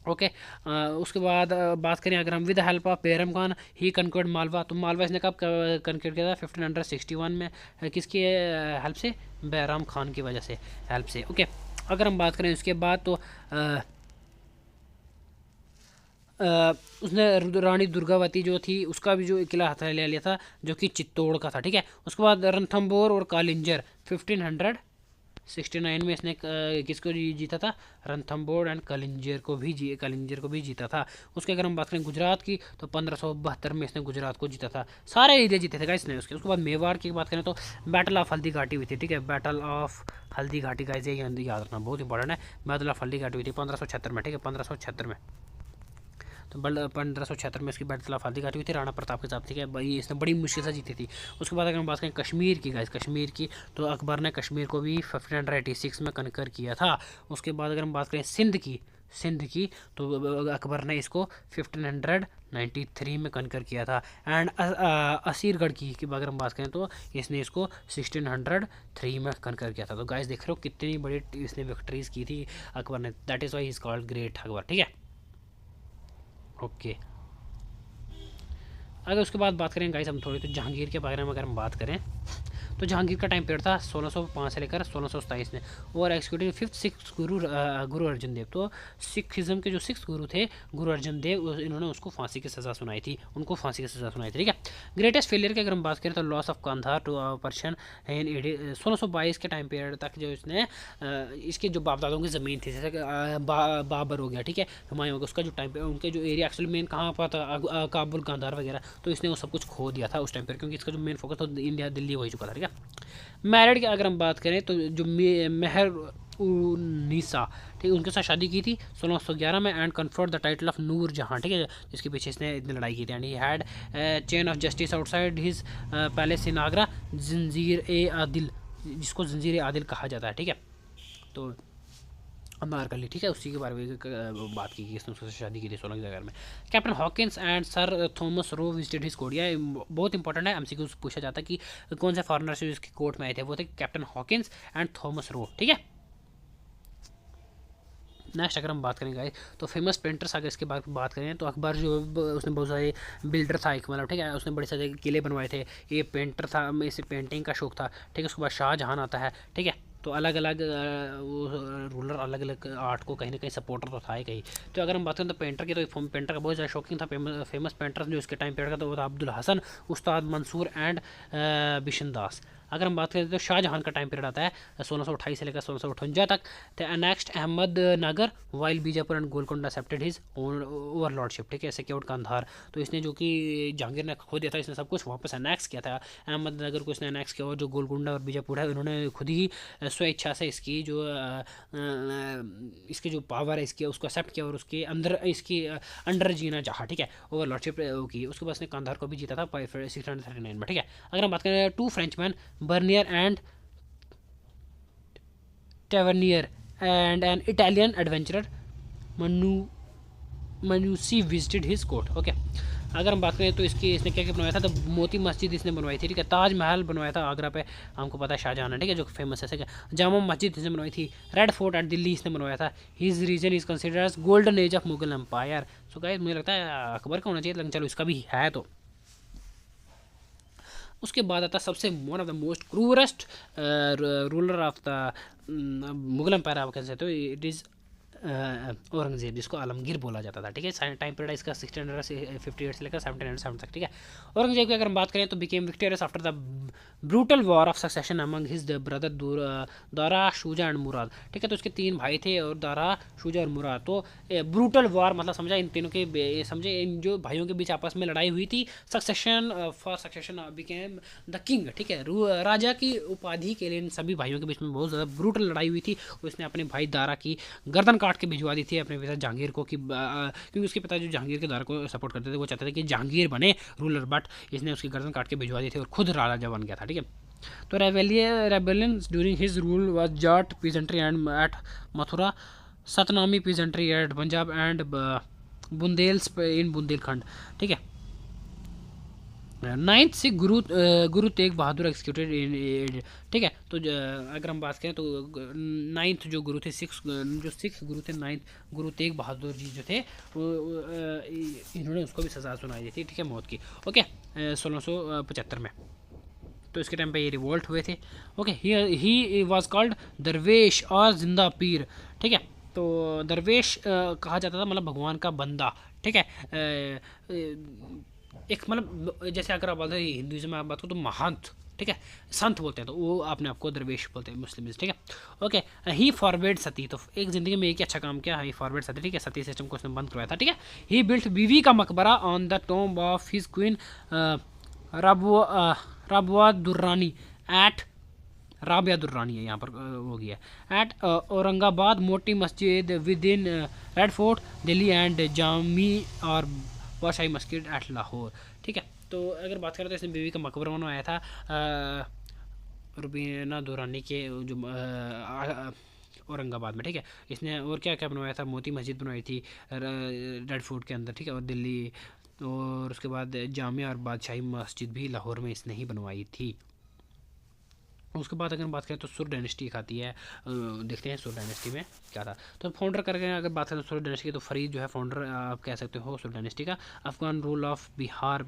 ओके, उसके बाद बात करें अगर हम, with help of Bairam Khan he conquered Malwa. तो मालवा इसने कब कनकर्ड किया था? 1561 में। किसकी हेल्प से? बहराम खान की वजह से, हेल्प से। ओके, अगर हम बात करें उसके बाद तो उसने रानी दुर्गावती जो थी उसका भी जो किला हाथ ले लिया था, जो कि चित्तौड़ का था, ठीक है। उसके बाद रणथंबोर और कालिंजर 1569 में इसने किसको जीता था? रणथंबोर एंड कालिंजर को भी जीता था। उसके अगर हम बात करें गुजरात की, तो 1572 में इसने गुजरात को जीता था। सारे एरिया जीते थे गाइस ने। उसके बाद मेवाड़ की बात करें तो बैटल ऑफ हल्दी घाटी हुई थी, ठीक है। Battle of Haldi Ghati guys, ये याद रखना बहुत इंपॉर्टेंट है। बैटल ऑफ हल्दी घाटी हुई थी 1576 में, ठीक है, 1576 में। तो 1576 में इसकी बैटल ऑफ हल्दी घाटी हुई थी राणा प्रताप के साथ, ठीक है भाई। इसने बड़ी मुश्किल से जीती थी। उसके बाद अगर हम बात करें कश्मीर की गाइस, कश्मीर की, तो अकबर ने कश्मीर को भी 1586 में कनकर किया था। उसके बाद अगर हम बात करें सिंध की तो अकबर ने इसको 1593 में कनकर किया था। एंड असीरगढ़ की अगर हम बात करें तो इसने इसको 1603 में कनकर किया था। तो गाइस देख रहे हो कितनी बड़ी इसने विक्ट्रीज की थी अकबर ने। That is why is called great Akbar, ठीक है। ओके, अगर उसके बाद बात करें गाइस हम थोड़ी, तो जहांगीर के बारे में अगर हम बात करें तो जहांगीर का टाइम पीरियड था 1605 से लेकर 1627 में। और executive fifth six Guru Arjan Dev, तो सिखिज्म के जो सिक्स गुरु थे गुरु अर्जन देव, इन्होंने उसको फांसी की सज़ा सुनाई थी, उनको फांसी की सज़ा सुनाई थी। ठीक है, ग्रेटेस्ट फेलियर की अगर हम बात करें तो loss of Kandahar to Persian in 1622 के टाइम पीरियड तक जो इसने इसके जो बाप दादों की ज़मीन थी, जैसे बाबर हो गया, ठीक है, हुमायूं हो गया, उसका जो टाइम उनके जो एरिया एक्चुअली मेन कहाँ पर था, काबुल गांधार वगैरह, तो इसने वो सब कुछ खो दिया था उस टाइम पर, क्योंकि इसका जो मेन फोकस था इंडिया दिल्ली हो चुका था। ठीक है, मैरिड की अगर हम बात करें तो जो मेहर उन्नीसा, ठीक है, उनके साथ शादी की थी 1611 में and conferred the title of Nur Jahan, ठीक है, जिसके पीछे इसने इतनी लड़ाई की थी। And he had chain of justice outside his palace in Agra, Zanjir e Adil, जिसको जंजीर ए आदिल कहा जाता है। ठीक है, तो अनारकली, ठीक है, उसी के बारे में बात की इसने उससे शादी की थी 1611 में। Captain Hawkins and sir Thomas Roe visited his court, यह बहुत इंपॉर्टेंट है, एमसीक्यू पूछा जाता है कि कौन से फॉरेनर से इसके कोर्ट में आए थे, वो थे captain Hawkins and Thomas Roe. ठीक है, नेक्स्ट अगर हम बात करेंगे तो फेमस पेंटर्स, अगर इसके बात करें तो अकबर जो उसने बहुत सारे बिल्डर था एक, मतलब ठीक है, उसने बड़े सारे किले बनवाए थे, ये पेंटर था, इसे पेंटिंग का शौक था। ठीक है, उसके बाद शाहजहां आता है। ठीक है, तो अलग अलग रूलर अलग अलग आर्ट को कहीं ना कहीं सपोर्टर तो था ही कहीं। तो अगर हम बात करें तो पेंटर की, तो पेंटर का बहुत ज़्यादा शौकीन था। फेमस पेंटर जो इसके टाइम पीरियड का तो वो था अब्दुल हसन, उस्ताद मंसूर एंड बिशन दास। अगर हम बात करें तो शाहजहां का टाइम पीरियड आता है 1628 से लेकर 1658 तक। तो next Ahmednagar while Bijapur and Golconda accepted his overlordship, ठीक है, सिक्योर्ड कंधार, तो इसने जो कि जहांगीर ने खो दिया था, इसने सब कुछ वापस अनेक्स किया था। अहमद नगर को इसने अनेक्स किया, और जो गोलकोंडा और बीजापुर है उन्होंने खुद ही स्वेच्छा से इसकी जो पावर है इसकी उसको एक्सेप्ट किया और उसके अंदर इसकी अंडर जीना चाहा। ठीक है, ओवरलॉर्डशिप की, उसके बाद इसने कंधार को भी जीता था 639 में। ठीक है, अगर हम बात करें two Frenchman Bernier and Tavernier and an Italian adventurer Manucci visited his court. Okay, अगर हम बात करें तो इसने क्या क्या बनवाया था, तो मोती मस्जिद इसने बनवाई थी। ठीक है, ताजमहल बनवाया था आगरा पे, हमको पता है शाहजहां ने, ठीक है, जो फेमस है। ठीक है, जामा मस्जिद इसने बनवाई थी। रेड फोर्ट एट दिल्ली इसने बनवाया था। His reign is considered as golden age of Mughal empire. So guys मुझे लगता है अकबर का होना चाहिए, लेकिन चलो इसका भी है। तो उसके बाद आता सबसे one of the most cruellest ruler of the Mughal empire, आप कह सकते हो, इट इज़ औरंगजेब, जिसको आलमगीर बोला जाता था। ठीक है, टाइम पीरियड इसका 1658 से लेकर 1707 तक। ठीक है, औरंगजेब की अगर हम बात करें तो became victorious after the brutal war of succession among his brother Dara, Shuja and Murad. ठीक है, तो उसके तीन भाई थे, और दारा, शुजा और मुराद। तो ब्रूटल वॉर मतलब समझा इन तीनों के, समझे इन जो भाइयों के बीच आपस में लड़ाई हुई थी, succession for succession became the king. ठीक है, राजा की उपाधि के लिए इन सभी भाइयों के बीच में बहुत ज़्यादा ब्रूटल लड़ाई हुई थी। उसने अपने भाई दारा की गर्दन काट के भिजवा दी थी अपने पिता जहांगीर को, कि क्योंकि उसके पिता जो जहांगीर के दारा को सपोर्ट करते थे, वो चाहते थे कि जहांगीर बने रूलर, बट इसने उसकी गर्दन काट के भिजवा दी थी और खुद राजा बन गया था। ठीक है, तो rebellion during his rule was Jat peasantry and at Mathura, Satnami peasantry at Punjab and Bundelas in Bundelkhand. ठीक है, नाइन्थ सिख गुरु तेग बहादुर एक्सिक्यूटेड इन। ठीक है, तो अगर हम बात करें तो नाइन्थ जो गुरु थे, जो सिख गुरु थे, नाइन्थ गुरु तेग बहादुर जी जो थे, इन्होंने उसको भी सज़ा सुनाई दी थी। ठीक है, मौत की। ओके, 1675 में, तो इसके टाइम पे ये रिवोल्ट हुए थे। ओके, ही वाज कॉल्ड दरवेश और जिंदा पीर। ठीक है, तो दरवेश कहा जाता था, मतलब भगवान का बंदा। ठीक है, एक मतलब जैसे अगर आप बोलते हैं हिंदुज़म में आप बात करो तो महंत, ठीक है, संत बोलते हैं, तो वो अपने आप को दरवेश बोलते हैं मुस्लिम। ठीक है, ओके, ही फॉरवर्ड सती, तो एक ज़िंदगी में एक ही अच्छा काम किया, ही फॉरवर्ड सती। ठीक है, सती सिस्टम को उसने बंद करवाया था। ठीक है, ही built Bibi ka Maqbara on the tomb of his queen Rabia Durrani at, Rabia Durrani है यहाँ पर हो गया, at Aurangabad, Moti Masjid within Red Fort Delhi and Jama और बादशाही मस्जिद एट लाहौर। ठीक है, तो अगर बात करें तो इसने बीवी का मकबरा बनवाया था रुबीना दुरानी के जो औरंगाबाद में। ठीक है, इसने और क्या क्या बनवाया था, मोती मस्जिद बनवाई थी रेड फोर्ट के अंदर। ठीक है, और दिल्ली, और उसके बाद जामिया और बादशाही मस्जिद भी लाहौर में इसने ही बनवाई थी। उसके बाद अगर हम बात करें तो सुर डायनेस्टी आती है, देखते हैं सुर डायनेस्टी में क्या था। तो फाउंडर करके अगर बात करें सुर डायनेस्टी की, तो फरीद जो है फाउंडर आप कह सकते हो सुर डायनेस्टी का। अफगान रूल ऑफ बिहार,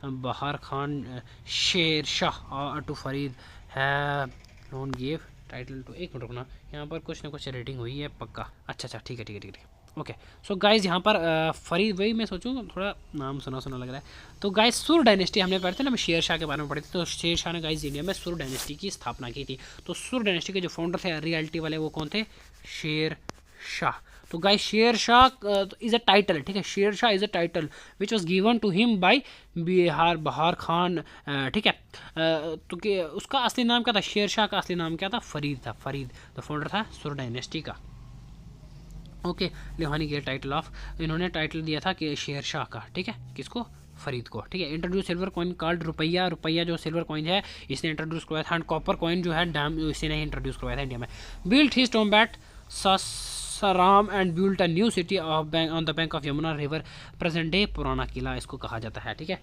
बहार खान शेर शाह टू फरीद है नॉन गिव टाइटल टू, एक मिनट रुकना, यहाँ पर कुछ ना कुछ रेटिंग हुई है पक्का। अच्छा अच्छा ठीक है ठीक है ठीक है ओके। सो गाइज यहाँ पर फरीद, वही मैं सोचूँ थोड़ा नाम सुना सुना लग रहा है। तो गाइज सुर डायनेस्टी हमने पढ़े थे ना, शेर शाह के बारे में पढ़े थे। तो शेर शाह ने गाइज इंडिया में सुर डायनेस्टी की स्थापना की थी। तो सुर डायनेस्टी के जो फाउंडर थे रियलिटी वाले वो कौन थे? शेर शाह। तो गाइज शेर शाह इज़ अ टाइटल, ठीक है, Sher Shah is a title which was given to him by Bahar Khan, ठीक है। तो कि उसका असली नाम क्या था? शेर शाह का असली नाम क्या था? फरीद था, फरीद द फाउंडर था सुर डायनेस्टी का। ओके, लोहानी के टाइटल ऑफ, इन्होंने टाइटल दिया था कि शेर शाह का, ठीक है, किसको? फरीद को, ठीक है। इंट्रोड्यूस सिल्वर कॉइन कॉल्ड रुपया, रुपया जो सिल्वर कॉइन है इसने इंट्रोड्यूस करवाया था। एंड कॉपर कॉइन जो है डैम इसी ने इंट्रोड्यूस करवाया था इंडिया में। Built his Tom bat Sasaram and built a new city of on the bank of Yamuna river, present day पुराना किला इसको कहा जाता है, ठीक है।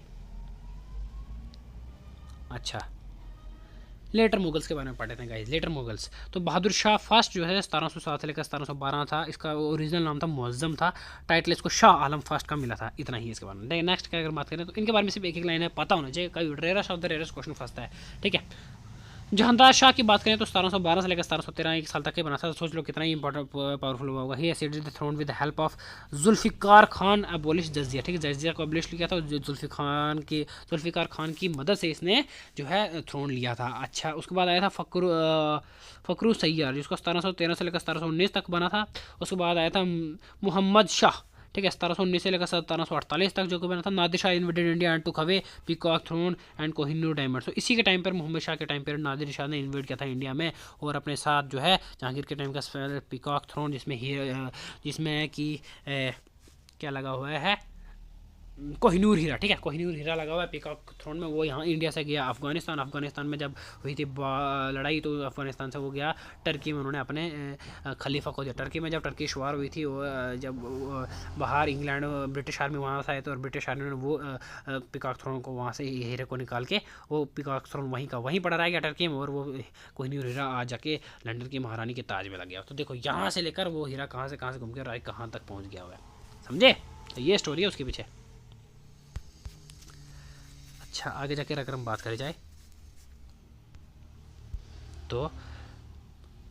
अच्छा, लेटर मुगल्स के बारे में पढ़े थे गाइस। लेटर मुगल्स, तो बहादुर शाह फर्स्ट जो है 1707 से लेकर 1712 था, इसका ओरिजिनल नाम था मुअज्जम था। टाइटल इसको शाह आलम फर्स्ट का मिला था। इतना ही इसके बारे में। नेक्स्ट का अगर बात करें तो इनके बारे में सिर्फ एक एक लाइन है, पता होना चाहिए, कभी rarest of the rarest question फंसता है, ठीक है। जहांदार शाह की बात करें तो 1712 से लेकर 1713 एक साल तक के बना था। सोच लो कितना ही इंपॉर्टेंट पावरफुल हुआ होगा। He ascended the throne with the help of Zulfiqar Khan abolish jizya, ठीक है, जजिया को अबोलिश किया था जुल्फिकार खान की मदद से इसने जो है थ्रोन लिया था। अच्छा, उसके बाद आया था फ़खरू सैयार जिसको 1713 से लेकर 1719 तक बना था। उसके बाद आया था मोहम्मद शाह, ठीक है, 1719 से लेकर 1748 तक जो कि बना था। Nadir Shah invaded India and took away peacock throne and Kohinoor diamond. तो इसी के टाइम पर, मोहम्मद शाह के टाइम पर नादिर शाह ने इन्वेड किया था इंडिया में और अपने साथ जो है जहांगीर के टाइम का पीकॉक थ्रोन जिसमें कि क्या लगा हुआ है, कोहिनूर हीरा, ठीक है, कोहिनूर हीरा लगा हुआ है पीकॉक थ्रोन में। वो यहाँ इंडिया से गया अफगानिस्तान में जब हुई थी लड़ाई तो अफगानिस्तान से वो गया टर्की में, उन्होंने अपने खलीफा को दिया। टर्की में जब टर्किश वार हुई थी, जब बाहर इंग्लैंड ब्रिटिश आर्मी वहाँ से आए तो, और ब्रिटिश आर्मी ने वो पीकॉक थ्रोन को वहाँ से हीरे को निकाल के वो पीकॉक थ्रोन वहीं का वहीं पड़ा रह गया टर्की में, और वो कोहिनूर हीरा आ जाके लंदन की महारानी के ताज में लग गया। तो देखो यहाँ से लेकर वो हीरा कहाँ से घूम के राय कहाँ तक पहुँच गया हुआ है, समझे? तो ये स्टोरी है उसके पीछे। अच्छा, आगे जाकर अगर हम बात करें जाए तो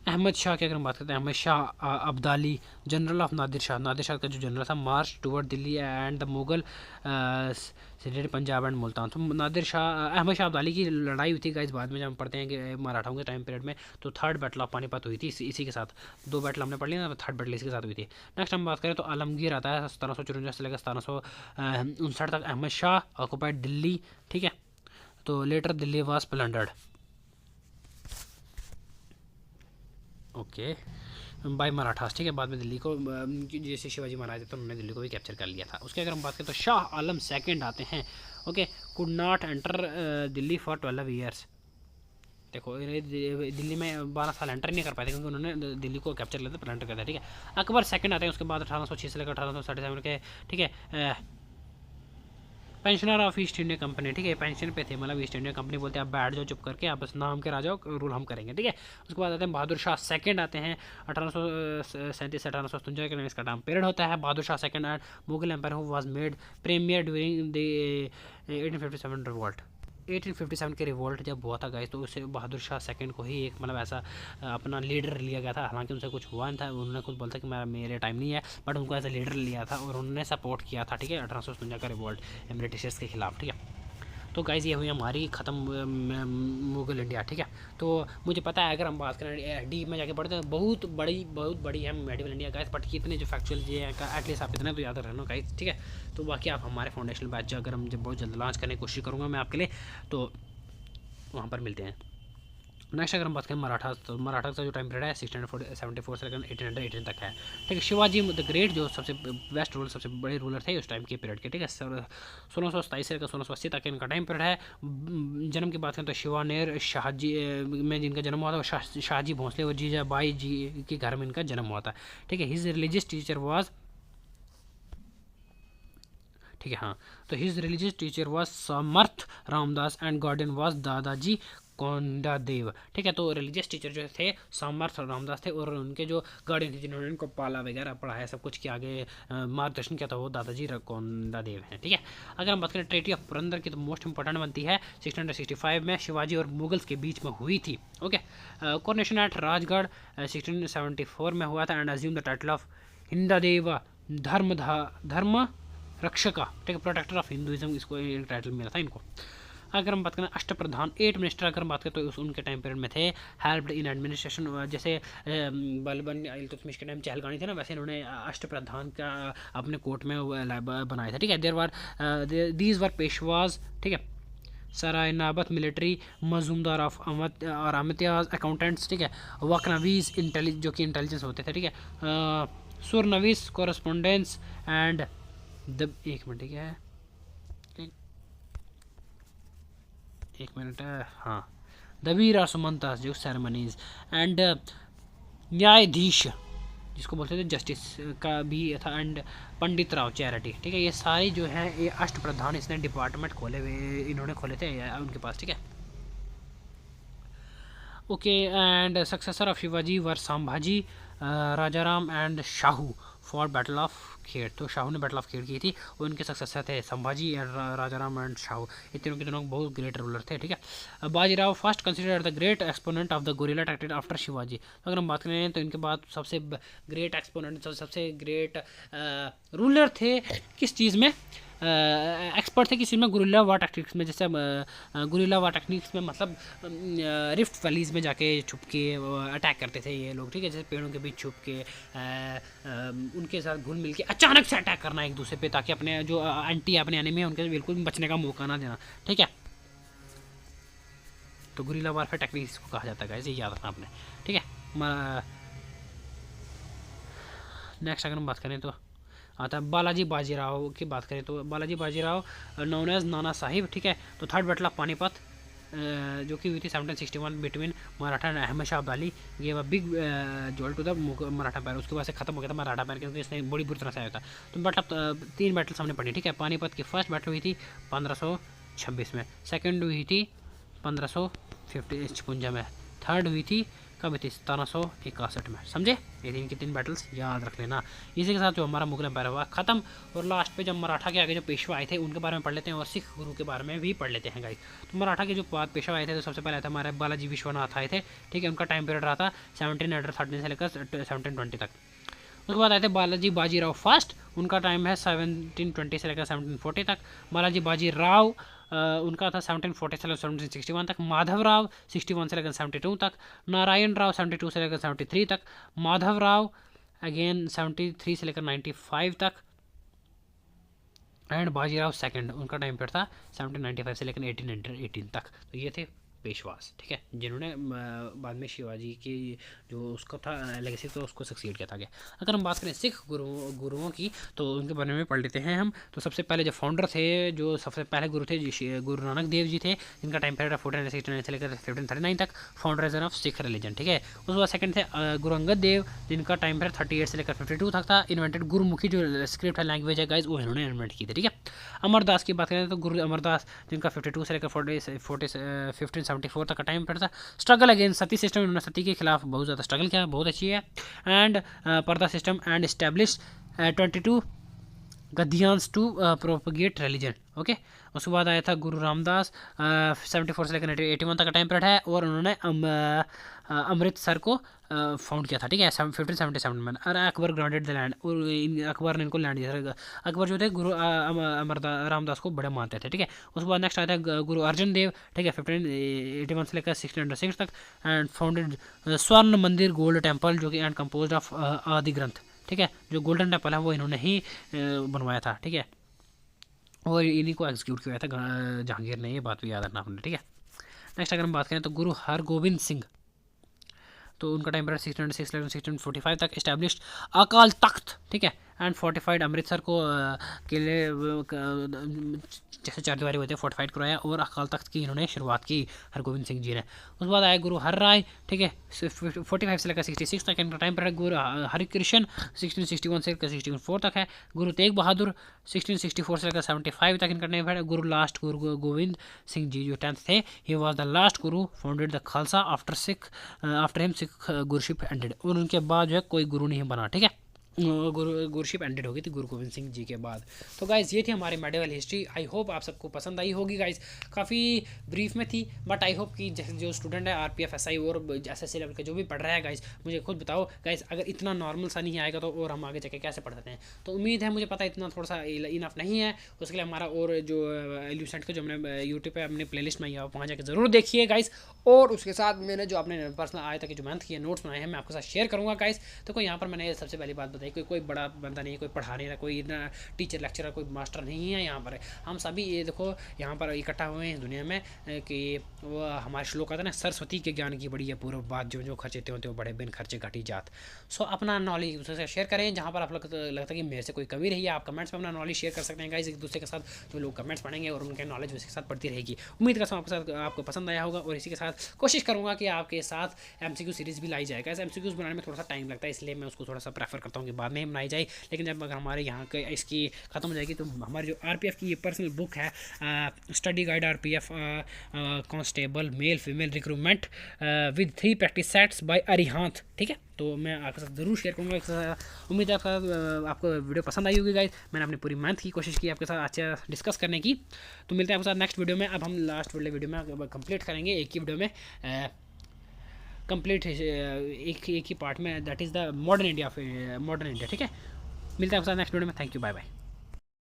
अहमद शाह की अगर हम बात करते हैं, अहमद शाह अब्दाली, जनरल ऑफ नादिर शाह का जो जनरल था, march toward Delhi and the Mughal ceded Punjab and Multan. तो अहमद शाह अब्दाली की लड़ाई हुई थी गाइस, बाद में जब हम पढ़ते हैं कि मराठाओं के टाइम पीरियड में, तो थर्ड बैटल ऑफ पानीपत हुई थी इसी के साथ। दो बैटल हमने पढ़ लिया ना, थर्ड बैटल इसी के साथ हुई थी। नेक्स्ट हम बात करें तो आलमगीर आता है 1754 से लेकर 1759 तक। अहमद शाह ऑक्युपाइड दिल्ली, ठीक है, तो later Delhi was plundered, okay, by Marathas, ठीक है। बाद में दिल्ली को जैसे शिवाजी महाराज थे तो उन्होंने दिल्ली को भी कैप्चर कर लिया था। उसके अगर हम बात करें तो शाह आलम सेकंड आते हैं, okay, could not enter Delhi for 12 years. देखो दिल्ली में 12 साल एंटर नहीं कर पाए थे क्योंकि उन्होंने दिल्ली को कैप्चर किया था, प्लंडर किया था, ठीक है। अकबर सेकंड आते हैं उसके बाद 1806 से लेकर 1837 के, ठीक है। Pensioner of east India company, ठीक है, पेंशन पे थे, मतलब ईस्ट इंडिया कंपनी बोलते हैं आप बैठ जाओ चुप करके, आप बस नाम के राजाओ, रूल हम करेंगे, ठीक है। उसके बाद आते हैं बहादुर शाह सेकंड आते हैं 1837 से 1857 के इसका टाइम पीरियड होता है। Bahadur Shah second and Mughal empire who was made premier during the 1857 revolt. 1857 के रिवोल्ट जब हुआ था गाइस, तो उससे बहादुर शाह सेकंड को ही एक मतलब ऐसा अपना लीडर लिया गया था। हालांकि उनसे कुछ हुआ नहीं था, उन्होंने खुद बोलता कि मेरे टाइम नहीं है, बट उनको ऐसा लीडर लिया था और उन्होंने सपोर्ट किया था, ठीक है, 1857 का रिवोल्ट ब्रिटिशर्स के खिलाफ, ठीक है। तो गाइज़ ये हुई हमारी ख़त्म मुगल इंडिया, ठीक है। तो मुझे पता है अगर हम बात करें डीप में जाके पढ़ते हैं बहुत बड़ी है मेडिवल इंडिया गाइस, बट कितने जो फैक्चुअल ये है एटलीस्ट आप इतना तो याद रहना गाइस, ठीक है। तो बाकी आप हमारे फाउंडेशनल बैच अगर हम जब बहुत जल्द लॉन्च करने की कोशिश करूँगा मैं आपके लिए, तो वहाँ पर मिलते हैं। नेक्स्ट अगर हम बात करें मराठा, तो मराठा का जो टाइम पीरियड है 1674 से लेकर 1818 तक है, ठीक है। शिवाजी द ग्रेट जो सबसे बेस्ट रूलर, सबसे बड़े रूलर थे उस टाइम के पीरियड के, ठीक है। 1627 से लेकर 1680 तक इनका टाइम पीरियड है। जन्म की बात करें तो शिवानेर शाहजी में जिनका जन्म हुआ था, शाहजी भोंसले और जीजाबाई जी के घर में इनका जन्म हुआ था, ठीक है। हिज रिलीजियस टीचर वाज, ठीक है, हाँ, तो his religious teacher was Samarth Ramdas and garden was दादाजी कोंडा देव, ठीक है। तो रिलीजियस टीचर जो थे समर्थ रामदास थे, और उनके जो गार्डियन थे जिन्होंने इनको पाला वगैरह पढ़ाया सब कुछ किया, आगे मार्गदर्शन किया था, वो दादाजी कोंडा देव हैं, ठीक है। अगर हम बात करें ट्रेटी ऑफ पुरंदर की, तो मोस्ट इंपॉर्टेंट बनती है 1665 में शिवाजी और मुगल्स के बीच में हुई थी, ओके। कोरोनेशन एट राजगढ़ 1674 में हुआ था, and assume the title of हिंदादेव धर्म रक्षका, ठीक है, प्रोटेक्टर ऑफ हिंदुइज्म, इसको एक टाइटल मिला था इनको। अगर हम बात करें अष्टप्रधान 8 मिनिस्टर, अगर हम बात करें तो उनके टाइम पीरियड में थे हेल्प्ड इन एडमिनिस्ट्रेशन, जैसे बलबन इल्तुतमिश के टाइम चहलगानी थे ना, वैसे इन्होंने अष्टप्रधान का अपने कोर्ट में बनाया था, ठीक है। दीज वर पेशवाज, ठीक है, सराय नाबत मिलिट्री, मजूमदार ऑफ और अमित्याज अकाउंटेंट्स, ठीक है, वकनवीज जो कि इंटेलिजेंस होते थे, ठीक है, सुरनवीस कॉरस्पोंडेंस एंड एक मिनट, ठीक है, एक मिनट, हाँ, दबीर और सुमंतास जो सेरेमनीज एंड न्यायाधीश जिसको बोलते थे जस्टिस का भी था, एंड पंडित राव चैरिटी, ठीक है। ये सारी जो है ये अष्टप्रधान इसने डिपार्टमेंट खोले हुए इन्होंने खोले थे उनके पास, ठीक है, okay. And successor of Shivaji were Sambhaji, Rajaram and Shahu for battle of Khed, तो शाहू ने बैटल ऑफ खेड़ की थी, और उनके सक्सेसर थे संभाजी एंड राजाराम एंड शाहू, ये तीनों के दोनों बहुत ग्रेट रूलर थे, ठीक है। Bajirao first considered the great exponent of the guerrilla tactic after Shivaji, तो अगर हम बात करें तो इनके बाद सबसे ग्रेट एक्सपोनेंट, सबसे ग्रेट रूलर थे किस चीज़ में, एक्सपर्ट थे किसी में, गुरिल्ला वार टैक्टिक्स में। जैसे गुरिल्ला वार टेक्निक्स में मतलब रिफ्ट वैलीज में जाके छुप के अटैक करते थे ये लोग, ठीक है, जैसे पेड़ों के बीच छुप के उनके साथ घुल मिल के अचानक से अटैक करना एक दूसरे पे, ताकि अपने जो एंटी अपने एनिमी है उनके बिल्कुल बचने का मौका ना देना, ठीक है। तो गुरिल्ला वारफेयर टेक्निक्स को कहा जाता है, ये याद रखना आपने, ठीक है। नेक्स्ट अगर हम बात करें तो आता है बालाजी बाजीराव की बात करें तो बालाजी बाजीराव नोन एज नाना साहिब, ठीक है। तो थर्ड बैटल ऑफ पानीपत जो कि हुई थी 1761 बिटवीन मराठा एंड अहमद शाह अब्दाली, ये बिग जोल टू द मराठा पैर, उसके बाद से खत्म हो गया था मराठा पैर, क्योंकि इसने बड़ी बुरी तरह से आया था। तो मतलब 3 बैटल सामने पड़ी, ठीक है। पानीपत की फर्स्ट बैटल हुई थी 1526 में, सेकेंड हुई थी 1556 में, थर्ड हुई थी कब थी 1761 में, समझे। ये इनकी 3 बैटल्स याद रख लेना। इसी के साथ जो हमारा मुगल एम्पायर हुआ ख़त्म, और लास्ट पे जब मराठा के आगे जो पेशवा आए थे उनके बारे में पढ़ लेते हैं, और सिख गुरु के बारे में भी पढ़ लेते हैं गाइस। तो मराठा के जो बाद पेशवा आए थे तो सबसे पहले आए थे हमारे बालाजी विश्वनाथ आए थे, ठीक है। उनका टाइम पीरियड रहा था 1713 से लेकर 1720 तक। उसके बाद आए थे बालाजी बाजीराव फर्स्ट, उनका टाइम है 1720 से लेकर 1740 तक। बालाजी बाजीराव उनका था 1740 से लेकर 1761 तक। माधव राव 61 से लेकर 72 तक। नारायण राव 72 से लेकर 73 तक। माधव राव अगेन 73 से लेकर 95 तक। एंड बाजीराव सेकंड, उनका टाइम पीरियड था 1795 से लेकर 1818 तक। तो ये थे पेशवास, ठीक है, जिन्होंने बाद में शिवाजी की जो उसका था लेगेसी तो उसको सक्सीड किया था आगे। अगर हम बात करें सिख गुरुओं की तो उनके बारे में पढ़ लेते हैं हम। तो सबसे पहले जो फाउंडर थे, जो सबसे पहले गुरु थे गुरु नानक देव जी थे, जिनका टाइम पीरियड 1469 से लेकर 1539 तक, फाउंडर ऑफ सिख रिलीजन, ठीक है। उसके बाद सेकंड थे गुरु अंगद देव, जिनका टाइम पीरियड 38 से लेकर 52 तक था। इन्वेंटेड गुरुमुखी जो स्क्रिप्ट है लैंग्वेज है गाइस, वो इन्होंने इन्वेंट की थी, ठीक है। अमरदास की बात करें तो गुरु अमरदास, जिनका 52 से लेकर 1574 तक का टाइम पीरियड था। स्ट्रगल अगेंस्ट सती सिस्टम, इन्होंने सती के खिलाफ बहुत ज़्यादा स्ट्रगल किया, बहुत अच्छी है। And purdah system and establish 22 गद्दियान्स टू प्रोपगेट रिलीजन, ओके। उसके बाद आया था गुरु रामदास 74 से लेकर 81 तक का टाइम पीरियड है, और उन्होंने अमृतसर को फाउंड किया था, ठीक है, 1577 में। और अकबर ग्रांटेड द लैंड, और अकबर ने इनको लैंड दिया। अकबर जो थे गुरु रामदास को बड़े मानते थे, ठीक है। उसके बाद नेक्स्ट आया था गुरु अर्जन देव, ठीक है, 1581 से लेकर 1606 तक। एंड फाउंडेड स्वर्ण मंदिर गोल्ड टेम्पल, जो कि एंड कंपोज ऑफ आदि ग्रंथ, ठीक है। जो गोल्डन टेम्पल है वो इन्होंने ही बनवाया था, ठीक है, और इन्हीं को एग्जीक्यूट किया था जहांगीर ने, ये बात भी याद रखना आपने, ठीक है। नेक्स्ट अगर हम बात करें तो गुरु हरगोबिंद सिंह, तो उनका टाइम पीरियड 1606 1645 तक। एस्टैब्लिश्ड अकाल तख्त, ठीक है, एंड फोर्टिफाइड अमृतसर को किले जैसे चारदीवारी होते हैं फोर्टिफाइड करवाया और अकाल तख्त की इन्होंने शुरुआत की हरगोबिंद सिंह जी ने। उसके बाद आए गुरु हर राय, ठीक है, 45 से लेकर 66 तक इनका टाइम पीरियड। गुरु हरिकृष्ण 1661 से लेकर 64 तक है। गुरु तेग बहादुर 1664 से लेकर 75 तक इनका टाइम पीरियड। गुरु लास्ट गुरु गोविंद सिंह जी जो 10th थे, he was the last guru founded the Khalsa after him Sikh guruship ended. और उनके बाद जो है कोई गुरु नहीं बना, ठीक है, गुरुशिप एंडेड हो गई थी गुरु गोविंद सिंह जी के बाद। तो गाइज़ ये थी हमारी मेडिवल हिस्ट्री। आई होप आप सबको पसंद आई होगी गाइज़, काफ़ी ब्रीफ में थी, बट आई होप कि जैसे जो स्टूडेंट है आरपीएफ एसआई और एसएससी लेवल का जो भी पढ़ रहा है गाइज़, मुझे खुद बताओ गाइज़, अगर इतना नॉर्मल सा नहीं आएगा तो और हम आगे जाके कैसे पढ़ सकते हैं। तो उम्मीद है, मुझे पता है इतना थोड़ा सा इनफ नहीं है, उसके लिए हमारा और जो एल्यूसेंट का जो हमने यूट्यूब पर अपने प्ले लिस्ट में या वहाँ जाकर ज़रूर देखिए गाइज़। और उसके साथ मैंने जो अपने पर्सनल आया था कि जो मेहनत की है, नोट्स बनाए हैं, मैं आपके साथ शेयर करूँगा गाइज़। तो कोई यहाँ पर मैंने सबसे पहली बात बताई, कोई बड़ा बंदा नहीं है, कोई पढ़ा नहीं रहा, कोई टीचर लेक्चरर कोई मास्टर नहीं है यहाँ पर। हम सभी ये देखो यहाँ पर इकट्ठा हुए हैं दुनिया में कि वो हमारे श्लोक आता है ना, सरस्वती के ज्ञान की बड़ी है पूर्व बात, जो खर्चे होते हो बड़े बिन खर्चे घटी जात। सो अपना नॉलेज दूसरे से शेयर करें। जहाँ पर आप लगता है कि मेरे से कोई कमी रही है, आप कमेंट्स में अपना नॉलेज शेयर कर सकते हैं गाइस एक दूसरे के साथ। जो लोग कमेंट्स पढ़ेंगे और उनके नॉलेज उसके साथ बढ़ती रहेगी। उम्मीद करता हूँ आपके साथ आपको पसंद आया होगा, और इसी के साथ कोशिश करूँगा कि आपके साथ MCQ सीरीज़ भी लाई जाएगा। ऐसे MCQs बनाने में थोड़ा सा टाइम लगता है, इसलिए मैं उसको थोड़ा सा प्रेफर करता हूँ कि बाद में बनाई जाए। लेकिन जब अगर हमारे यहाँ के इसकी ख़त्म हो जाएगी तो हमारी जो आरपीएफ की ये पर्सनल बुक है, study guide RPF constable male female recruitment with 3 practice sets by Arihant, ठीक है, तो मैं आपके साथ ज़रूर शेयर करूँगा। उम्मीद है आपको वीडियो पसंद आई होगी गाइस। मैंने अपनी पूरी मेहनत की कोशिश की आपके साथ अच्छा डिस्कस करने की। तो मिलते हैं आपके साथ नेक्स्ट वीडियो में। अब हम लास्ट वाले वीडियो में कंप्लीट करेंगे, एक ही वीडियो में कंप्लीट एक ही पार्ट में, that is the modern India, ठीक है। मिलते हैं आपके साथ नेक्स्ट वीडियो में। Thank you, bye bye.